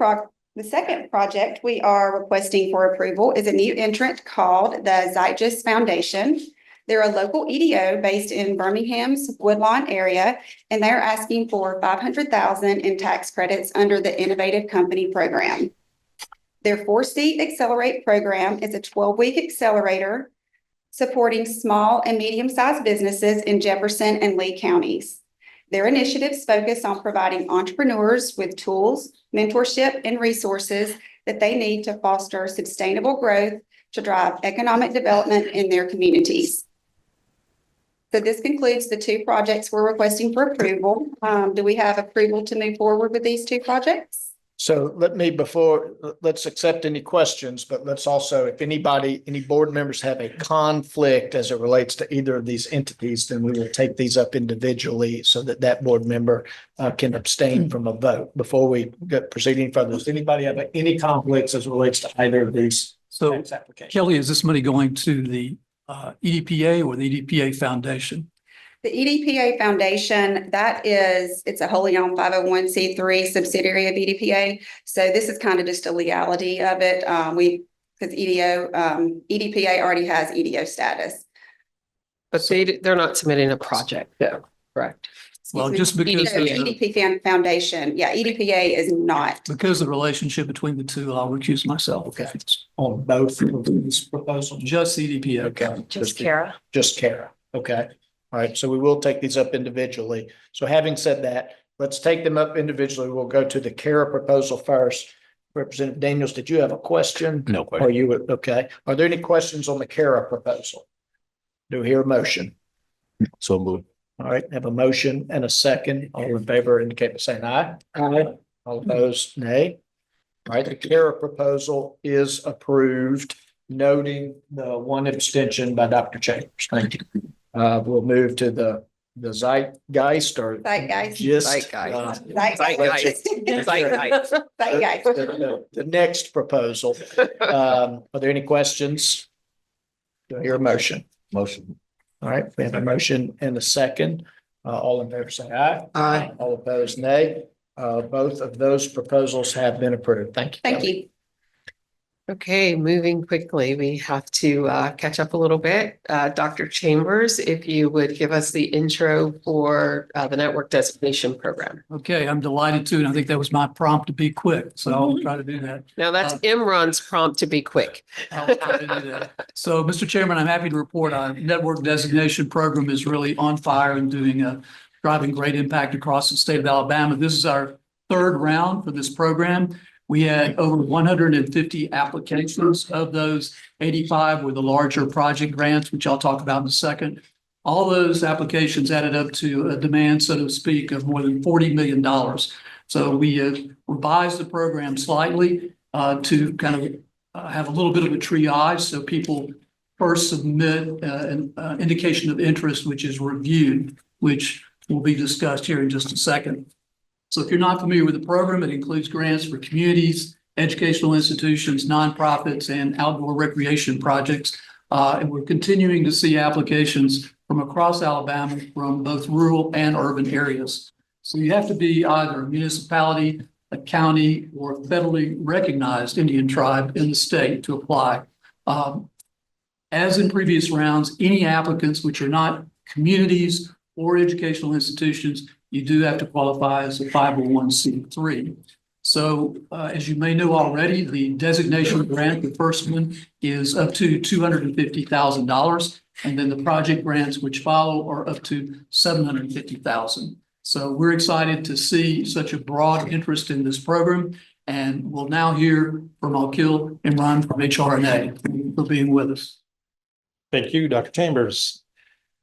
project we are requesting for approval is a new entrant called the Zygus Foundation. They're a local EDO based in Birmingham's Woodlawn area, and they're asking for $500,000 in tax credits under the Innovative Company Program. Their 4-seat Accelerate program is a 12-week accelerator supporting small and medium-sized businesses in Jefferson and Lee counties. Their initiatives focus on providing entrepreneurs with tools, mentorship, and resources that they need to foster sustainable growth to drive economic development in their communities. So this concludes the two projects we're requesting for approval. Do we have approval to move forward with these two projects? So let's accept any questions, but let's also, if any board members have a conflict as it relates to either of these entities, then we will take these up individually so that board member can abstain from a vote. Before we get proceeding further, does anybody have any conflicts as it relates to either of these So tax applications? Kelly, is this money going to the EDPA or the EDPA Foundation? The EDPA Foundation, it's a wholly owned 501c3 subsidiary of EDPA. So this is kind of just a legality of it. Because EDPA already has EDO status. But they're not submitting a project, though, correct? Well, just because EDP Foundation, yeah, EDPA is not. because of the relationship between the two, I'll recuse myself. Okay. On both of these proposals? Just EDPA. Okay. Just Kara. Just Kara. Okay. All right. So we will take these up individually. So having said that, let's take them up individually. We'll go to the Kara proposal first. Representative Daniels, did you have a question? No Or you would, okay. Are there any questions on the Kara proposal? Do we hear a motion? So moved. All right, have a motion and a second. All in favor indicate by saying aye. Aye. All opposed, nay. All right, the Kara proposal is approved, noting the one abstention by Dr. Chambers. Thank you. We'll move to the zeitgeist or Zeitgeist. just. Zeitgeist. Zeitgeist. Zeitgeist. Zeitgeist. The next proposal. Are there any questions? Do I hear a motion? Motion. All right, we have a motion and a second. All in favor say aye. Aye. All opposed, nay. Both of those proposals have been approved. Thank you. Thank Kelly. you. Okay, moving quickly, we have to catch up a little bit. Dr. Chambers, if you would give us the intro for the network designation program. Okay, I'm delighted to, and I think that was my prompt to be quick, so I'll try to do that. Now that's Imran's prompt to be quick. I'll try to do that. So, Mr. Chairman, I'm happy to report our network designation program is really on fire and driving great impact across the state of Alabama. This is our third round for this program. We had over 150 applications. Of those, 85 were the larger project grants, which I'll talk about in a second. All those applications added up to a demand, so to speak, of more than $40 million. So we have revised the program slightly to kind of have a little bit of a triage. So people first submit an indication of interest, which is reviewed, which will be discussed here in just a second. So if you're not familiar with the program, it includes grants for communities, educational institutions, nonprofits, and outdoor recreation projects. And we're continuing to see applications from across Alabama from both rural and urban areas. So you have to be either a municipality, a county, or a federally recognized Indian tribe in the state to apply. As in previous rounds, any applicants which are not communities or educational institutions, you do have to qualify as a 501c3. So as you may know already, the designation grant, the first one, is up to $250,000. And then the project grants which follow are up to $750,000. So we're excited to see such a broad interest in this program. And we'll now hear from Akil Imran from HRNA for being with us. Thank you, Dr. Chambers.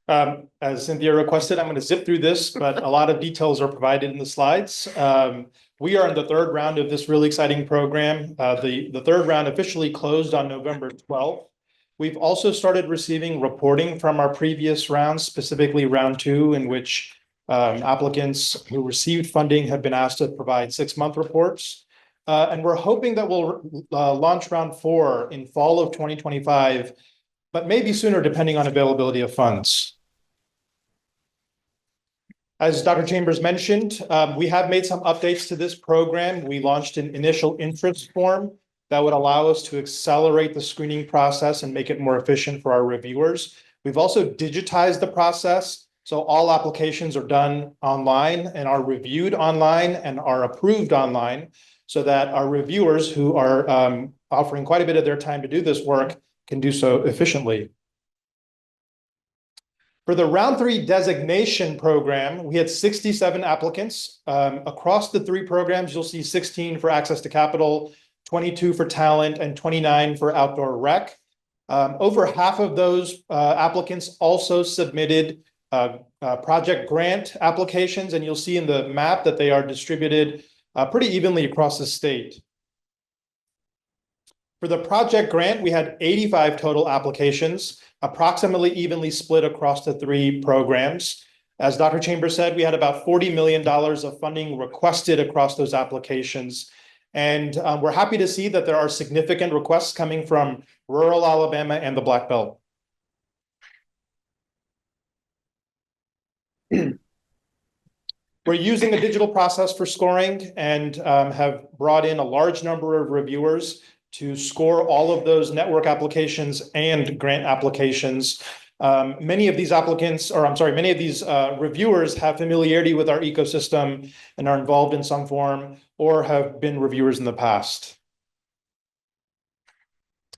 As Cynthia requested, I'm going to zip through this, but a lot of details are provided in the slides. We are in the third round of this really exciting program. The third round officially closed on November 12th. We've also started receiving reporting from our previous rounds, specifically round 2, in which applicants who received funding have been asked to provide 6-month reports. And we're hoping that we'll launch round 4 in fall of 2025, but maybe sooner depending on availability of funds. As Dr. Chambers mentioned, we have made some updates to this program. We launched an initial interest form that would allow us to accelerate the screening process and make it more efficient for our reviewers. We've also digitized the process, so all applications are done online and are reviewed online and are approved online, so that our reviewers who are offering quite a bit of their time to do this work can do so efficiently. For the round 3 designation program, we had 67 applicants. Across the 3 programs, you'll see 16 for access to capital, 22 for talent, and 29 for outdoor rec. Over half of those applicants also submitted project grant applications, and you'll see in the map that they are distributed pretty evenly across the state. For the project grant, we had 85 total applications, approximately evenly split across the 3 programs. As Dr. Chambers said, we had about $40 million of funding requested across those applications. And we're happy to see that there are significant requests coming from rural Alabama and the Black Belt. We're using a digital process for scoring and have brought in a large number of reviewers to score all of those network applications and grant applications. Many of these reviewers have familiarity with our ecosystem and are involved in some form or have been reviewers in the past.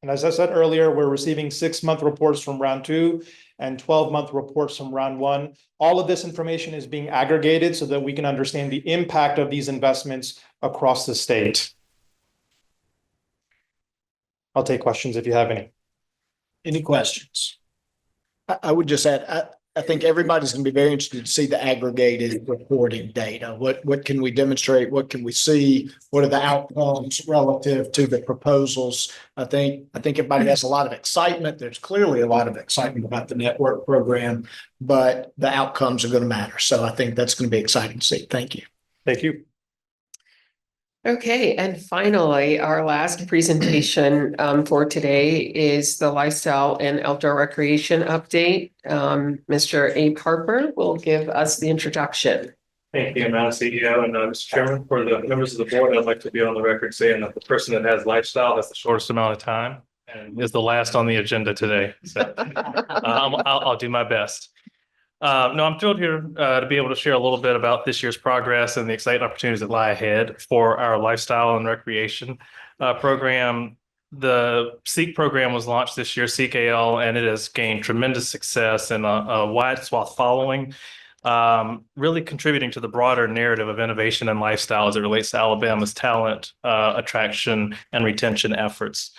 And as I said earlier, we're receiving 6-month reports from round 2 and 12-month reports from round 1. All of this information is being aggregated so that we can understand the impact of these investments across the state. I'll take questions if you have any. Any questions? I would just add, I think everybody's going to be very interested to see the aggregated reporting data. What can we demonstrate? What can we see? What are the outcomes relative to the proposals? I think everybody has a lot of excitement. There's clearly a lot of excitement about the network program, but the outcomes are going to matter. So I think that's going to be exciting to see. Thank you. Thank you. Okay, and finally, our last presentation for today is the lifestyle and outdoor recreation update. Mr. Abe Harper will give us the introduction. Thank you, Madam CEO and Mr. Chairman. For the members of the board, I'd like to be on the record saying that the person that has lifestyle has the shortest amount of time and is the last on the agenda today. So I'll do my best. No, I'm thrilled here to be able to share a little bit about this year's progress and the exciting opportunities that lie ahead for our lifestyle and recreation program. The SEEK program was launched this year, SEEK-AL, and it has gained tremendous success and a wide swath following, really contributing to the broader narrative of innovation and lifestyle as it relates to Alabama's talent, attraction, and retention efforts.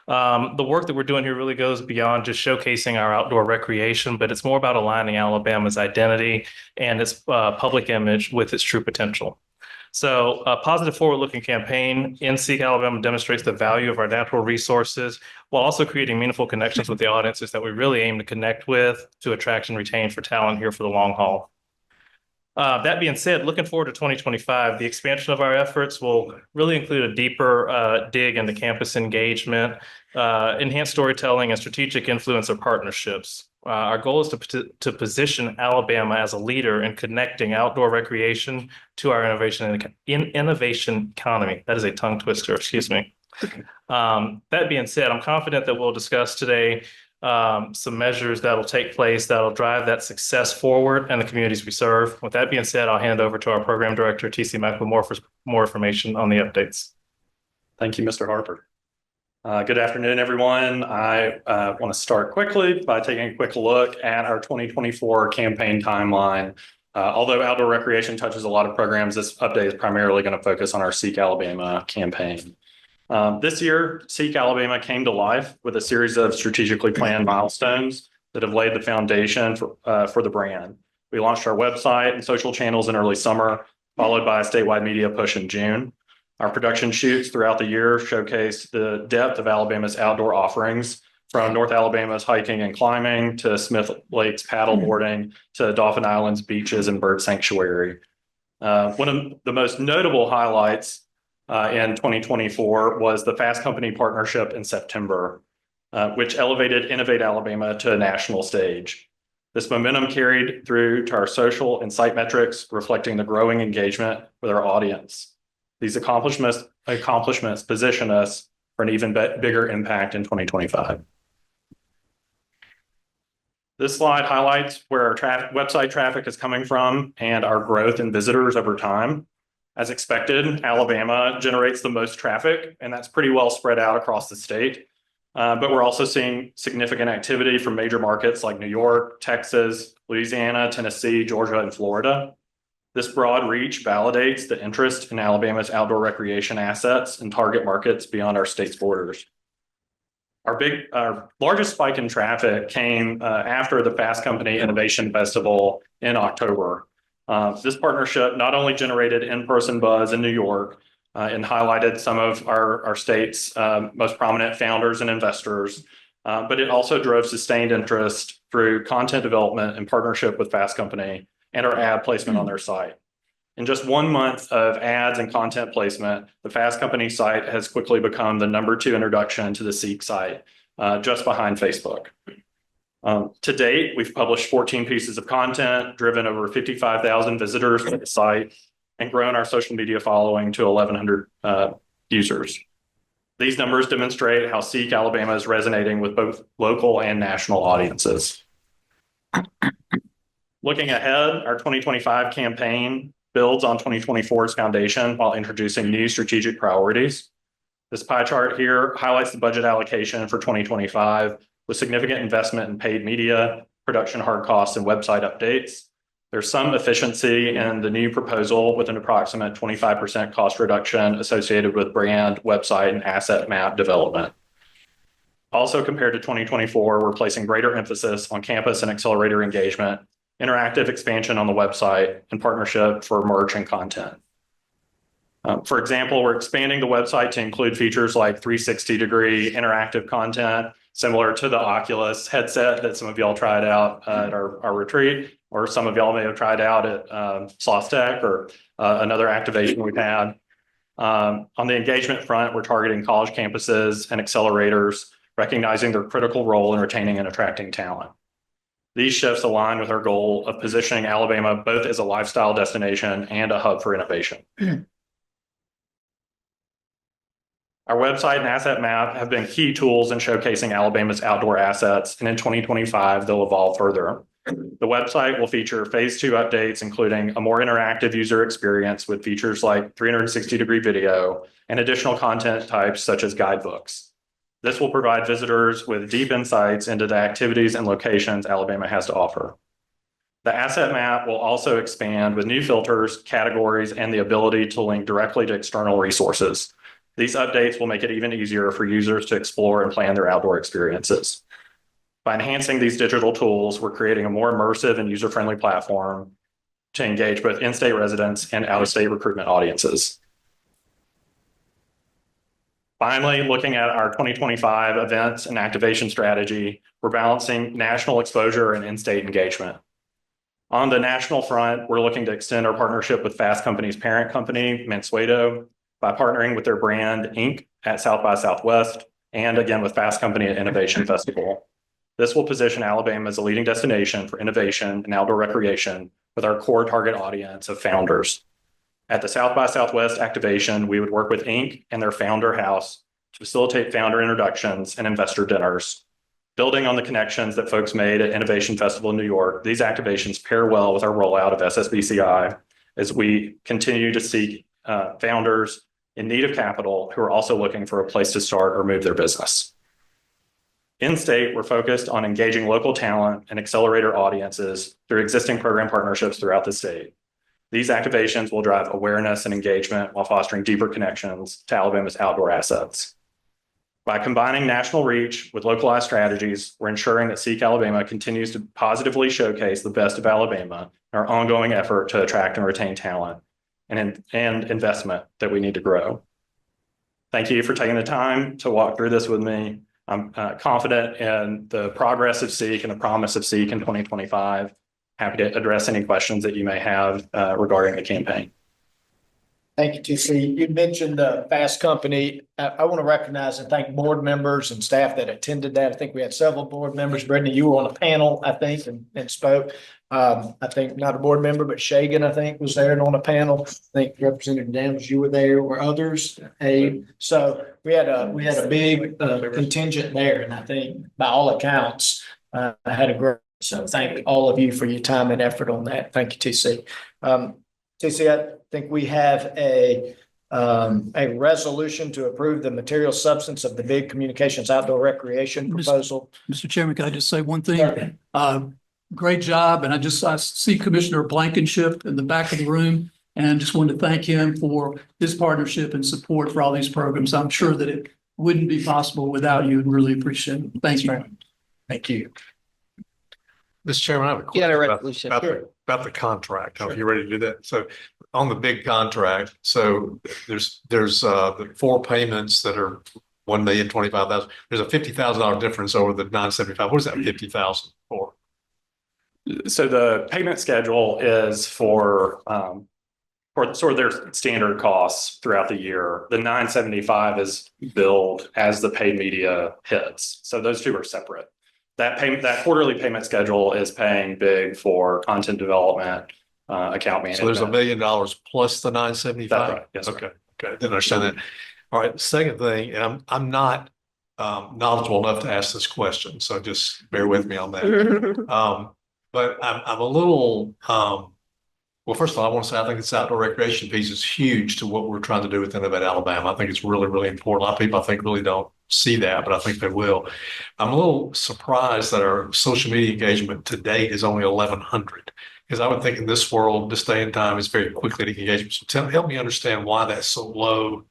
The work that we're doing here really goes beyond just showcasing our outdoor recreation, but it's more about aligning Alabama's identity and its public image with its true potential. So a positive forward-looking campaign in Seek Alabama demonstrates the value of our natural resources while also creating meaningful connections with the audiences that we really aim to connect with to attract and retain for talent here for the long haul. That being said, looking forward to 2025, the expansion of our efforts will really include a deeper dig into campus engagement, enhanced storytelling, and strategic influencer partnerships. Our goal is to position Alabama as a leader in connecting outdoor recreation to our innovation economy. That is a tongue twister, excuse me. That being said, I'm confident that we'll discuss today some measures that'll take place that'll drive that success forward and the communities we serve. With that being said, I'll hand over to our program director, TC McLemore, for more information on the updates. Thank you, Mr. Harper. Good afternoon, everyone. I want to start quickly by taking a quick look at our 2024 campaign timeline. Although outdoor recreation touches a lot of programs, this update is primarily going to focus on our Seek Alabama campaign. This year, Seek Alabama came to life with a series of strategically planned milestones that have laid the foundation for the brand. We launched our website and social channels in early summer, followed by a statewide media push in June. Our production shoots throughout the year showcase the depth of Alabama's outdoor offerings, from North Alabama's hiking and climbing to Smith Lake's paddleboarding to Dauphin Island's beaches and bird sanctuary. One of the most notable highlights in 2024 was the Fast Company partnership in September, which elevated Innovate Alabama to a national stage. This momentum carried through to our social and site metrics, reflecting the growing engagement with our audience. These accomplishments position us for an even bigger impact in 2025. This slide highlights where our website traffic is coming from and our growth in visitors over time. As expected, Alabama generates the most traffic, and that's pretty well spread out across the state. But we're also seeing significant activity from major markets like New York, Texas, Louisiana, Tennessee, Georgia, and Florida. This broad reach validates the interest in Alabama's outdoor recreation assets and target markets beyond our state's borders. Our largest spike in traffic came after the Fast Company Innovation Festival in October. This partnership not only generated in-person buzz in New York and highlighted some of our state's most prominent founders and investors, but it also drove sustained interest through content development in partnership with Fast Company and our ad placement on their site. In just 1 month of ads and content placement, the Fast Company site has quickly become the #2 introduction to the Seek site, just behind Facebook. To date, we've published 14 pieces of content, driven over 55,000 visitors to the site, and grown our social media following to 1,100 users. These numbers demonstrate how Seek Alabama is resonating with both local and national audiences. Looking ahead, our 2025 campaign builds on 2024's foundation while introducing new strategic priorities. This pie chart here highlights the budget allocation for 2025 with significant investment in paid media, production hard costs, and website updates. There's some efficiency in the new proposal with an approximate 25% cost reduction associated with brand, website, and asset map development. Also, compared to 2024, we're placing greater emphasis on campus and accelerator engagement, interactive expansion on the website, and partnership for merch and content. For example, we're expanding the website to include features like 360-degree interactive content, similar to the Oculus headset that some of y'all tried out at our retreat, or some of y'all may have tried out at SoftTech or another activation we've had. On the engagement front, we're targeting college campuses and accelerators, recognizing their critical role in retaining and attracting talent. These shifts align with our goal of positioning Alabama both as a lifestyle destination and a hub for innovation. Our website and asset map have been key tools in showcasing Alabama's outdoor assets, and in 2025, they'll evolve further. The website will feature phase 2 updates, including a more interactive user experience with features like 360-degree video and additional content types such as guidebooks. This will provide visitors with deep insights into the activities and locations Alabama has to offer. The asset map will also expand with new filters, categories, and the ability to link directly to external resources. These updates will make it even easier for users to explore and plan their outdoor experiences. By enhancing these digital tools, we're creating a more immersive and user-friendly platform to engage both in-state residents and out-of-state recruitment audiences. Finally, looking at our 2025 events and activation strategy, we're balancing national exposure and in-state engagement. On the national front, we're looking to extend our partnership with Fast Company's parent company, Mansueto, by partnering with their brand, Inc., at South by Southwest, and again with Fast Company at Innovation Festival. This will position Alabama as a leading destination for innovation and outdoor recreation with our core target audience of founders. At the South by Southwest activation, we would work with Inc. and their founder house to facilitate founder introductions and investor dinners. Building on the connections that folks made at Innovation Festival in New York, these activations pair well with our rollout of SSBCI as we continue to seek founders in need of capital who are also looking for a place to start or move their business. In state, we're focused on engaging local talent and accelerator audiences through existing program partnerships throughout the state. These activations will drive awareness and engagement while fostering deeper connections to Alabama's outdoor assets. By combining national reach with localized strategies, we're ensuring that Seek Alabama continues to positively showcase the best of Alabama in our ongoing effort to attract and retain talent and investment that we need to grow. Thank you for taking the time to walk through this with me. I'm confident in the progress of Seek and the promise of Seek in 2025. Happy to address any questions that you may have regarding the campaign. Thank you, TC. You mentioned Fast Company. I want to recognize and thank board members and staff that attended that. I think we had several board members. Brittany, you were on a panel, I think, and spoke. I think not a board member, but Shagan, I think, was there and on a panel. I think Representative Daniels, you were there, were others. So we had a big contingent there, and I think by all accounts, I had a great. So thank all of you for your time and effort on that. Thank you, TC. TC, I think we have a resolution to approve the material substance of the big communications outdoor recreation proposal. Mr. Chairman, can I just say one thing? great job. And I see Commissioner Blankenship in the back of the room. And just wanted to thank him for his partnership and support for all these programs. I'm sure that it wouldn't be possible without you, and really appreciate it. Thank you. Thank you. Mr. Chairman, I have a You got a question resolution. about the contract. Are you ready to do that? So on the big contract, so there's the 4 payments that are 1,025,000. There's a $50,000 difference over the 975. What is that 50,000 for? So the payment schedule is for sort of their standard costs throughout the year. The 975 is billed as the paid media hits. So those two are separate. That quarterly payment schedule is paying big for content development, account management. So there's $1 million plus the 975? That's right. Yes, sir. Okay. Okay. Didn't understand that. All right. Second thing, and I'm not knowledgeable enough to ask this question, so just bear with me on that. But I'm a little, well, first of all, I want to say I think this outdoor recreation piece is huge to what we're trying to do with Innovate Alabama. I think it's really, really important. A lot of people, I think, really don't see that, but I think they will. I'm a little surprised that our social media engagement to date is only 1,100, because I would think in this world, this day and time, is very quickly to engage. So help me understand why that's so low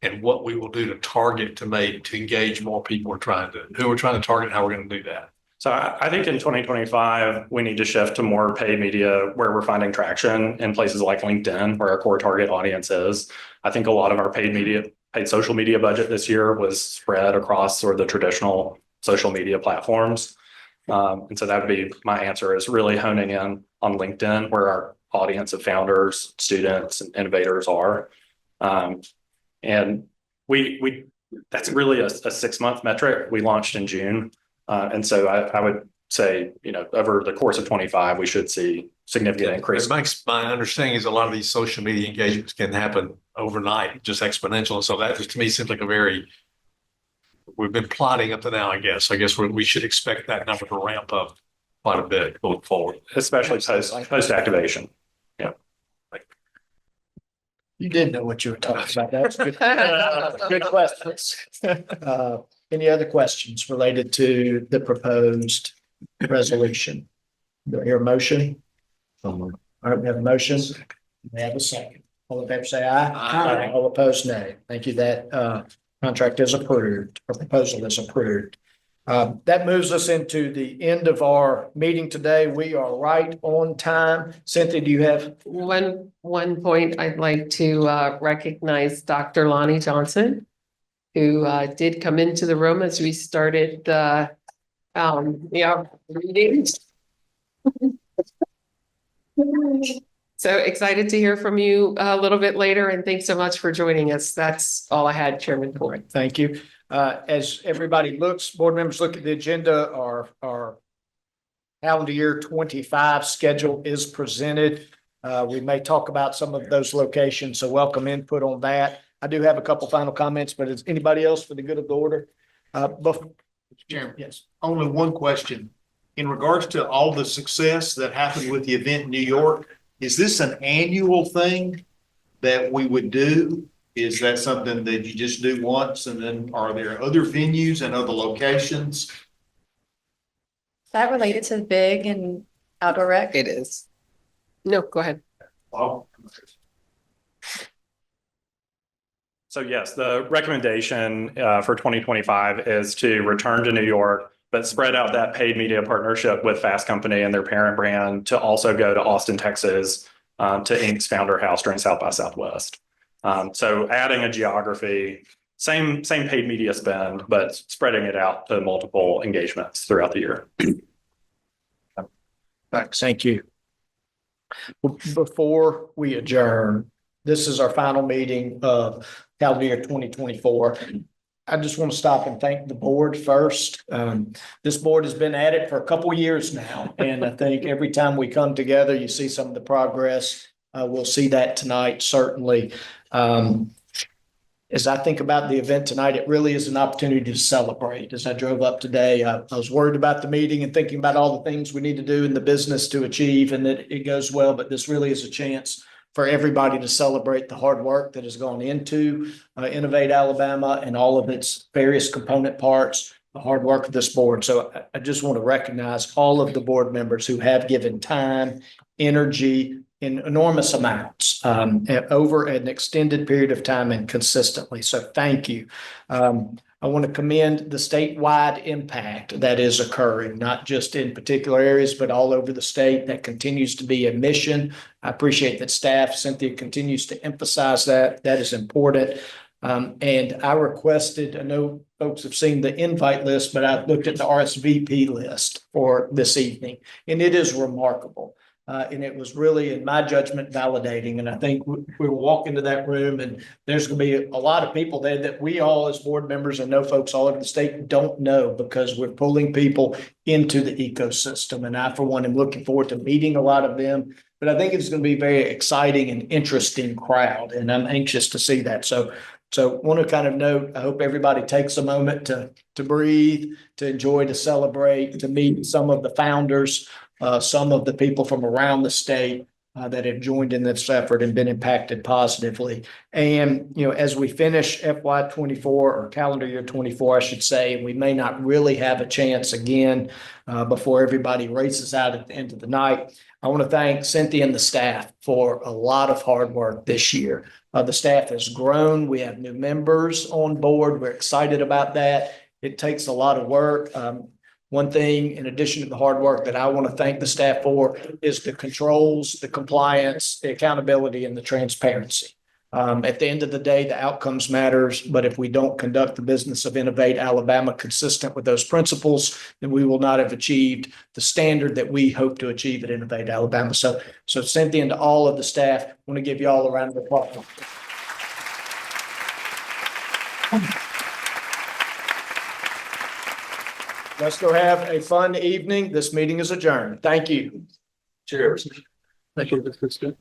and what we will do to target to engage more people who we're trying to target, and how we're going to do that. So I think in 2025, we need to shift to more paid media where we're finding traction in places like LinkedIn, where our core target audience is. I think a lot of our paid social media budget this year was spread across sort of the traditional social media platforms. And so that would be my answer, is really honing in on LinkedIn, where our audience of founders, students, and innovators are. And that's really a 6-month metric. We launched in June. And so I would say, over the course of 25, we should see significant increase. My understanding is a lot of these social media engagements can happen overnight, just exponential. And so that just to me seems like we've been plotting up to now, I guess. I guess we should expect that number to ramp up quite a bit going forward. Especially post activation. Yeah. You did know what you were talking about. That's good. Good questions. Any other questions related to the proposed resolution? Do I hear a motion? All right, we have a motion. We have a second. All in favor, say aye. Aye. All opposed, nay. Thank you. That contract is approved, or proposal is approved. That moves us into the end of our meeting today. We are right on time. Cynthia, do you have? One point, I'd like to recognize Dr. Lonnie Johnson, who did come into the room as we started the readings. So excited to hear from you a little bit later, and thanks so much for joining us. That's all I had, Chairman Ford. Thank you. As everybody board members look at the agenda, our calendar year 25 schedule is presented. We may talk about some of those locations, so welcome input on that. I do have a couple final comments, but is anybody else for the good of the order? Mr. Chairman, yes. only one question. In regards to all the success that happened with the event in New York, is this an annual thing that we would do? Is that something that you just do once, and then are there other venues and other locations? Is that related to big and outdoor rec? It is. No, go ahead. Oh. So yes, the recommendation for 2025 is to return to New York, but spread out that paid media partnership with Fast Company and their parent brand to also go to Austin, Texas, to Inc.'s Founder House during South by Southwest. So adding a geography, same paid media spend, but spreading it out to multiple engagements throughout the year. Thanks. Thank you. Before we adjourn, this is our final meeting of calendar year 2024. I just want to stop and thank the board first. This board has been at it for a couple of years now, and I think every time we come together, you see some of the progress. We'll see that tonight, certainly. As I think about the event tonight, it really is an opportunity to celebrate. As I drove up today, I was worried about the meeting and thinking about all the things we need to do in the business to achieve and that it goes well, but this really is a chance for everybody to celebrate the hard work that has gone into Innovate Alabama and all of its various component parts. the hard work of this board. So I just want to recognize all of the board members who have given time, energy in enormous amounts over an extended period of time and consistently. So thank you. I want to commend the statewide impact that is occurring, not just in particular areas, but all over the state. That continues to be a mission. I appreciate that staff, Cynthia, continues to emphasize that. That is important. And I requested, I know folks have seen the invite list, but I looked at the RSVP list for this evening, and it is remarkable. And it was really, in my judgment, validating. And I think we walk into that room and there's going to be a lot of people there that we all as board members and know folks all over the state don't know, because we're pulling people into the ecosystem. And I, for one, am looking forward to meeting a lot of them. But I think it's going to be a very exciting and interesting crowd, and I'm anxious to see that. So want to kind of note, I hope everybody takes a moment to breathe, to enjoy, to celebrate, to meet some of the founders, some of the people from around the state that have joined in this effort and been impacted positively. And, you know, as we finish FY 24 or calendar year 24, I should say, we may not really have a chance again before everybody races out at the end of the night. I want to thank Cynthia and the staff for a lot of hard work this year. The staff has grown. We have new members on board. We're excited about that. It takes a lot of work. One thing, in addition to the hard work, that I want to thank the staff for is the controls, the compliance, the accountability, and the transparency. At the end of the day, the outcomes matters, but if we don't conduct the business of Innovate Alabama consistent with those principles, then we will not have achieved the standard that we hope to achieve at Innovate Alabama. So Cynthia and to all of the staff, I want to give you all a round of applause. Let's go have a fun evening. This meeting is adjourned. Thank you. Cheers. Thank you.